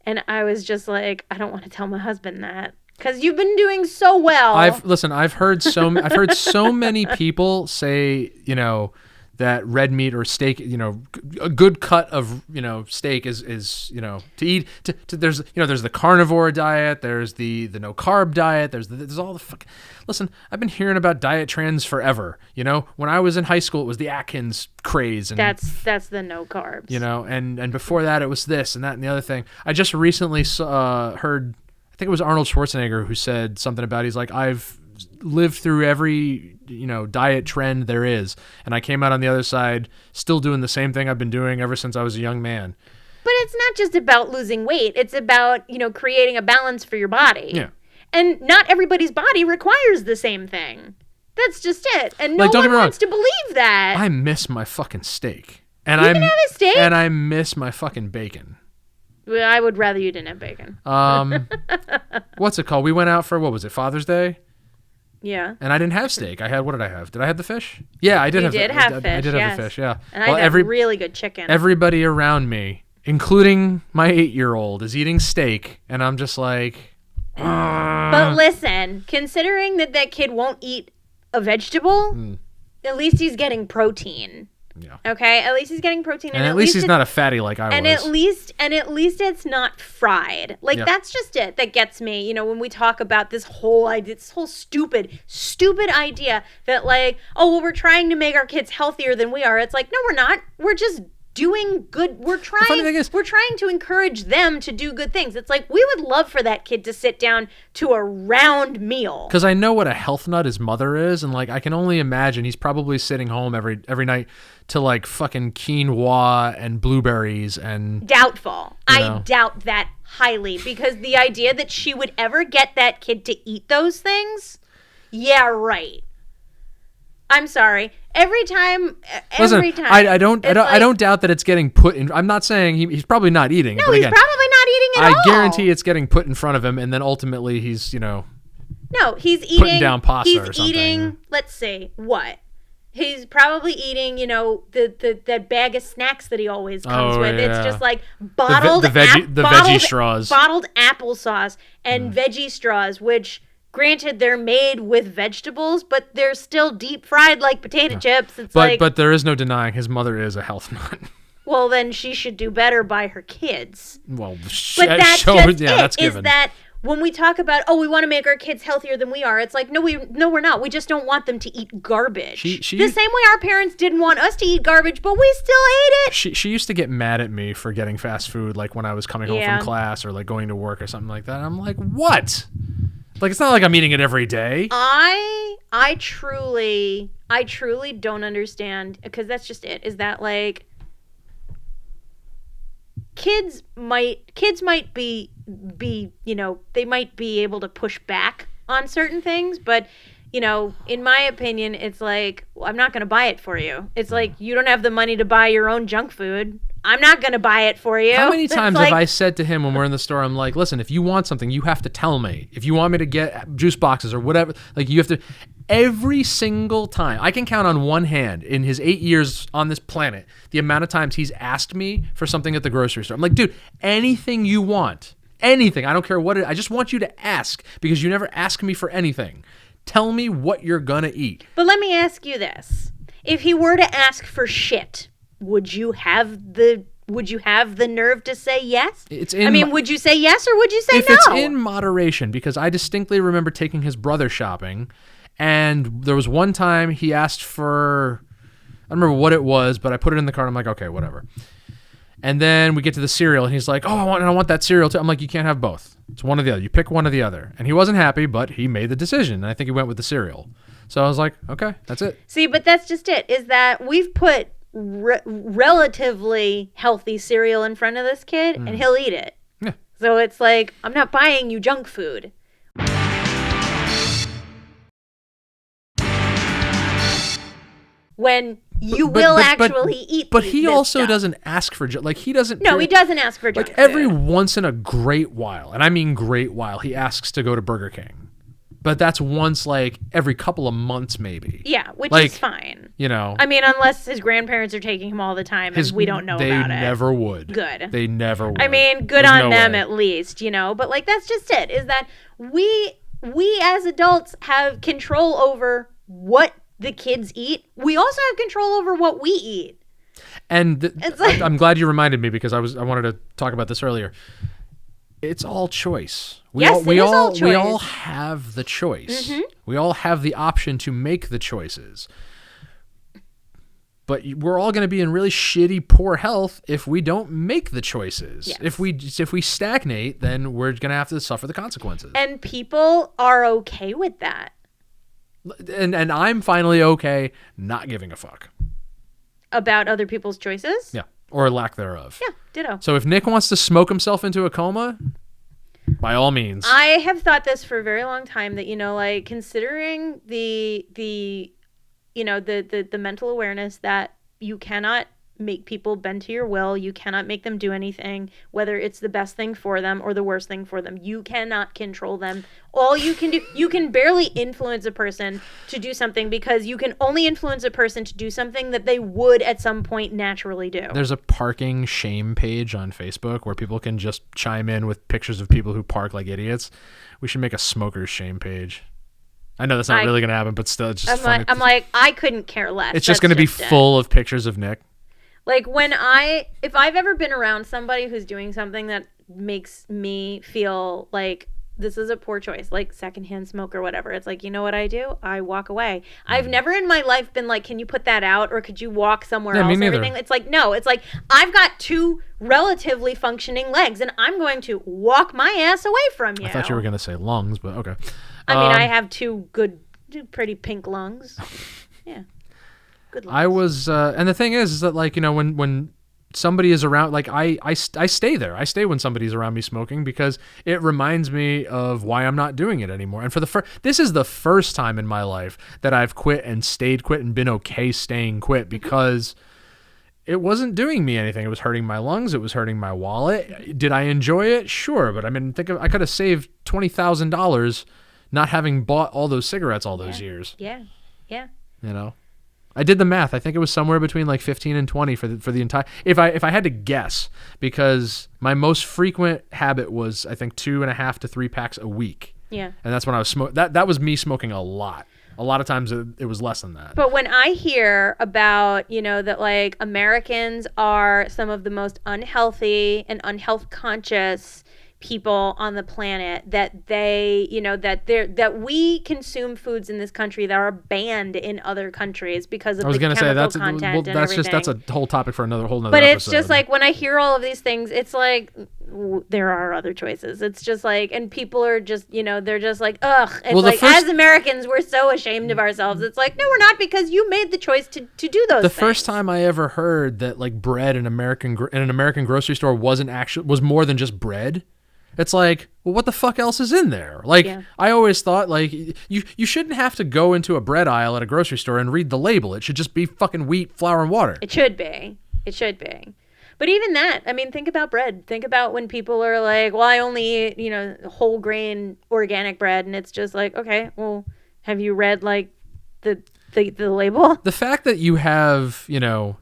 And I was just like, I don't want to tell my husband that because you've been doing so well. I've heard so many people say, that red meat or steak, a good cut of, steak is to eat. There's the carnivore diet, there's the no carb diet, there's all the fuck. Listen, I've been hearing about diet trends forever. When I was in high school, it was the Atkins craze, and that's the no carbs. And before that, it was this and that and the other thing. I just recently heard, I think it was Arnold Schwarzenegger who said something about, he's like, I've lived through every diet trend there is, and I came out on the other side still doing the same thing I've been doing ever since I was a young man. But it's not just about losing weight, it's about creating a balance for your body. Yeah. And not everybody's body requires the same thing. That's just it. And no one wants to believe that. I miss my fucking steak. And you can have a steak? And I miss my fucking bacon. Well, I would rather you didn't have bacon. What's it called? We went out for, what was it, Father's Day? Yeah. And I didn't have steak. What did I have? Did I have the fish? Yeah, I did have fish. I did have the fish, yeah. And I had really good chicken. Everybody around me, including my 8-year-old, is eating steak, and I'm just like... But listen, considering that kid won't eat a vegetable, at least he's getting protein. Yeah. Okay. At least he's getting protein, and at least he's not a fatty like I was. And at least it's not fried. Like that's just it that gets me. When we talk about this whole stupid idea that like, oh well, we're trying to make our kids healthier than we are. It's like, no, we're not. We're just doing good. We're trying to encourage them to do good things. It's like, we would love for that kid to sit down to a round meal. Because I know what a health nut his mother is, and like I can only imagine he's probably sitting home every night to like fucking quinoa and blueberries and... Doubtful. I doubt that highly, because the idea that she would ever get that kid to eat those things, yeah, right. I'm sorry. Every time. I don't doubt that it's getting put in. I'm not saying he's probably not eating. No, but again, he's probably not eating at all. I guarantee it's getting put in front of him, and then ultimately he's No, he's eating. Putting down pasta or something. He's eating. Let's see what. He's probably eating, that bag of snacks that he always comes with. Yeah. It's just like bottled veggie straws, bottled applesauce and veggie straws, which. Granted, they're made with vegetables, but they're still deep fried like potato chips. It's but there is no denying his mother is a health nut. Well, then she should do better by her kids. Well, but that's just that's given. Is that when we talk about, we want to make our kids healthier than we are, it's like, no, we're not. We just don't want them to eat garbage. The same way our parents didn't want us to eat garbage, but we still ate it. She used to get mad at me for getting fast food, like when I was coming home from class or like going to work or something like that. I'm like, what? Like, it's not like I'm eating it every day. I truly don't understand, because that's just it, is that like kids might be they might be able to push back on certain things, but in my opinion, it's like, well, I'm not going to buy it for you. It's like, you don't have the money to buy your own junk food. I'm not going to buy it for you. How many times have I said to him when we're in the store, I'm like, listen, if you want something, you have to tell me. If you want me to get juice boxes or whatever, like you have to, every single time. I can count on one hand in his 8 years on this planet, the amount of times he's asked me for something at the grocery store. I'm like, dude, anything you want, anything. I don't care what it is. I just want you to ask, because you never ask me for anything. Tell me what you're going to eat. But let me ask you this. If he were to ask for shit, would you have the nerve to say yes? Would you say yes or would you say no? If it's in moderation, because I distinctly remember taking his brother shopping, and there was one time he asked for, I don't remember what it was, but I put it in the cart. I'm like, okay, whatever. And then we get to the cereal, and he's like, I want that cereal too. I'm like, you can't have both. It's one or the other. You pick one or the other. And he wasn't happy, but he made the decision, and I think he went with the cereal. So I was like, okay, that's it. See, but that's just it, is that we've put relatively healthy cereal in front of this kid, and he'll eat it. Yeah. So it's like, I'm not buying you junk food. When you will actually eat. But he also stuff. doesn't ask for he doesn't. No, he doesn't ask for junk food. Every once in a great while, and I mean great while, he asks to go to Burger King. But that's once every couple of months maybe. Yeah, which is fine. Unless his grandparents are taking him all the time and we don't know about it. They never would. Good. They never would. Good There's on them way. At least, But that's just it, is that we as adults have control over what the kids eat. We also have control over what we eat. And I'm glad you reminded me, because I wanted to talk about this earlier. It's all choice. We all have the choice. Mm-hmm. We all have the option to make the choices. But we're all going to be in really shitty, poor health if we don't make the choices. Yes. If we stagnate, then we're going to have to suffer the consequences. And people are okay with that. And I'm finally okay not giving a fuck. About other people's choices? Yeah. Or lack thereof. Yeah, ditto. So if Nick wants to smoke himself into a coma, by all means. I have thought this for a very long time, that, considering the mental awareness that you cannot make people bend to your will, you cannot make them do anything, whether it's the best thing for them or the worst thing for them. You cannot control them. All you can do, you can barely influence a person to do something, because you can only influence a person to do something that they would at some point naturally do. There's a parking shame page on Facebook where people can just chime in with pictures of people who park like idiots. We should make a smokers shame page. I know that's not really going to happen, but still, it's just funny. I'm like, I couldn't care less. It's just going to be full of pictures of Nick. Like, if I've ever been around somebody who's doing something that makes me feel like this is a poor choice, like secondhand smoke or whatever, it's like, you know what I do? I walk away. I've never in my life been like, can you put that out, or could you walk somewhere else? Me neither. Everything. It's like, no, it's like, I've got two relatively functioning legs, and I'm going to walk my ass away from you. I thought you were going to say lungs, but okay. I have two pretty pink lungs. Yeah. I was, and the thing is that when somebody is around, I stay there. I stay when somebody's around me smoking, because it reminds me of why I'm not doing it anymore. And this is the first time in my life that I've quit and stayed quit and been okay staying quit, because it wasn't doing me anything. It was hurting my lungs. It was hurting my wallet. Did I enjoy it? Sure. But I could have saved $20,000 not having bought all those cigarettes all those years. Yeah. Yeah. I did the math. I think it was somewhere between 15 and 20 for the entire. If I had to guess, because my most frequent habit was, I think, 2.5 to 3 packs a week. Yeah. And that's when I was that was me smoking a lot. A lot of times it was less than that. But when I hear about, that like Americans are some of the most unhealthy and unhealth conscious people on the planet, that they, that we consume foods in this country that are banned in other countries because of the chemical content and everything. That's a whole topic for another whole nother But episode. it's just like when I hear all of these things, it's like there are other choices. It's just like, and people are just, they're just like, ugh. It's as Americans, we're so ashamed of ourselves. It's like, no, we're not, because you made the choice to do those things. The first time I ever heard that like bread in an American grocery store was more than just bread. It's like, well, what the fuck else is in there? Like, I always thought, like, you shouldn't have to go into a bread aisle at a grocery store and read the label. It should just be fucking wheat, flour, and water. It should be. It should be. But even that, I mean, think about bread. Think about when people are like, well, I only eat, whole grain organic bread. And it's just like, okay, well, have you read, like, the label? The fact that you have,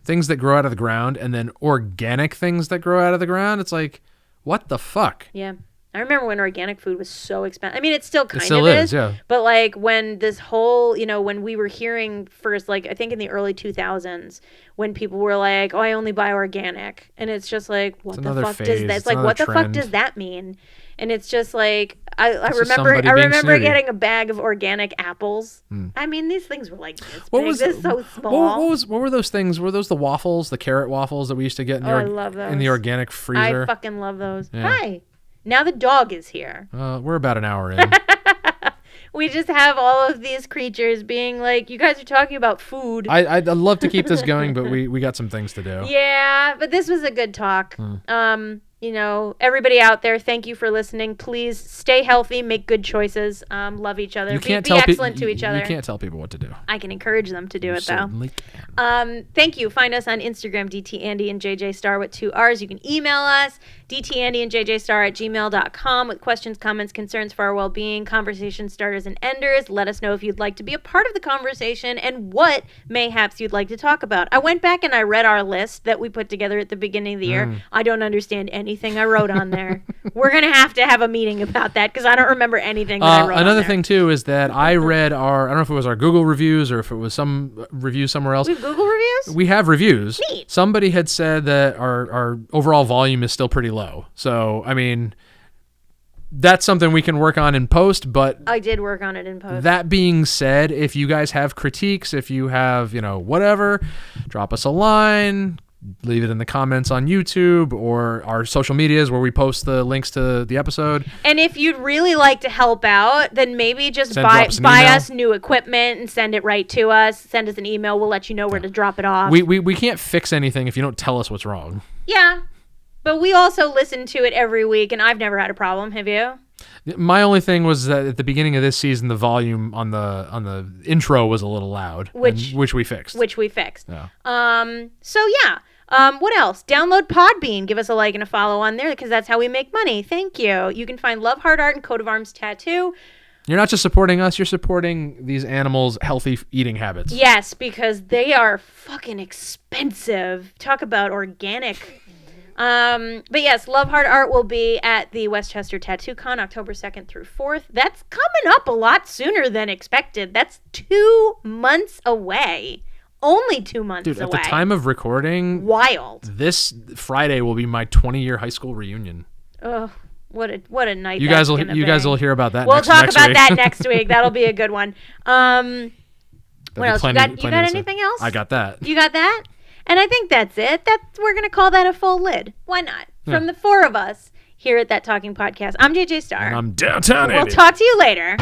things that grow out of the ground and then organic things that grow out of the ground, it's like, what the fuck? Yeah. I remember when organic food was so expensive. I mean, it still kind of is. Yeah. But like when this whole, when we were hearing first, like I think in the early 2000s, when people were like, oh, I only buy organic. And it's just like, what the fuck does that? It's like, what the fuck does that mean? And it's just like, I remember getting a bag of organic apples. I mean, these things were like this big. This so small. What were those things? Were those the waffles, the carrot waffles that we used to get I love those. in the organic freezer? I fucking love those. Yeah. Hi. Now the dog is here. We're about an hour in. We just have all of these creatures being like, you guys are talking about food. I'd love to keep this going, but we got some things to do. Yeah, but this was a good talk. Everybody out there, thank you for listening. Please stay healthy, make good choices, love each other, be excellent to each other. You can't tell people what to do. I can encourage them to do it, though. Certainly can. Thank you. Find us on Instagram, DTAndy and JJ Star with 2 R's. You can email us, DTAndy and JJ Star at gmail.com with questions, comments, concerns for our well-being, conversation starters and enders. Let us know if you'd like to be a part of the conversation and what mayhaps you'd like to talk about. I went back and I read our list that we put together at the beginning of the year. I don't understand anything I wrote on there. We're going to have a meeting about that because I don't remember anything that I wrote Another on there. thing, too, is that I read I don't know if it was our Google reviews or if it was some review somewhere else. We have Google reviews? We have reviews. Neat. Somebody had said that our overall volume is still pretty low. So, I mean, that's something we can work on in post, but I did work on it in post. That being said, if you guys have critiques, if you have, whatever, drop us a line, leave it in the comments on YouTube or our social medias where we post the links to the episode. And if you'd really like to help out, then maybe just buy us new equipment and send it right to us. Send us an email. We'll let you know where to drop it off. We can't fix anything if you don't tell us what's wrong. Yeah. But we also listen to it every week, and I've never had a problem. Have you? My only thing was that at the beginning of this season, the volume on the intro was a little loud, which we fixed. Yeah. So yeah. What else? Download Podbean. Give us a like and a follow on there because that's how we make money. Thank you. You can find Love Heart Art and Coat of Arms Tattoo. You're not just supporting us, you're supporting these animals' healthy eating habits. Yes, because they are fucking expensive. Talk about organic. But yes, Love Heart Art will be at the Westchester Tattoo Con October 2nd through 4th. That's coming up a lot sooner than expected. That's 2 months away. Only 2 months away. Dude, at the time of recording, wild. This Friday will be my 20year high school reunion. Oh, what a night! You guys will hear about that. We'll talk next about week. that next week. That'll be a good one. What else? You got anything else? I got that. You got that? And I think that's it. We're gonna call that a full lid. Why not? Yeah. From the 4 of us here at That Talking Podcast, I'm JJ Star. And I'm Downtown Andy. We'll talk to you later.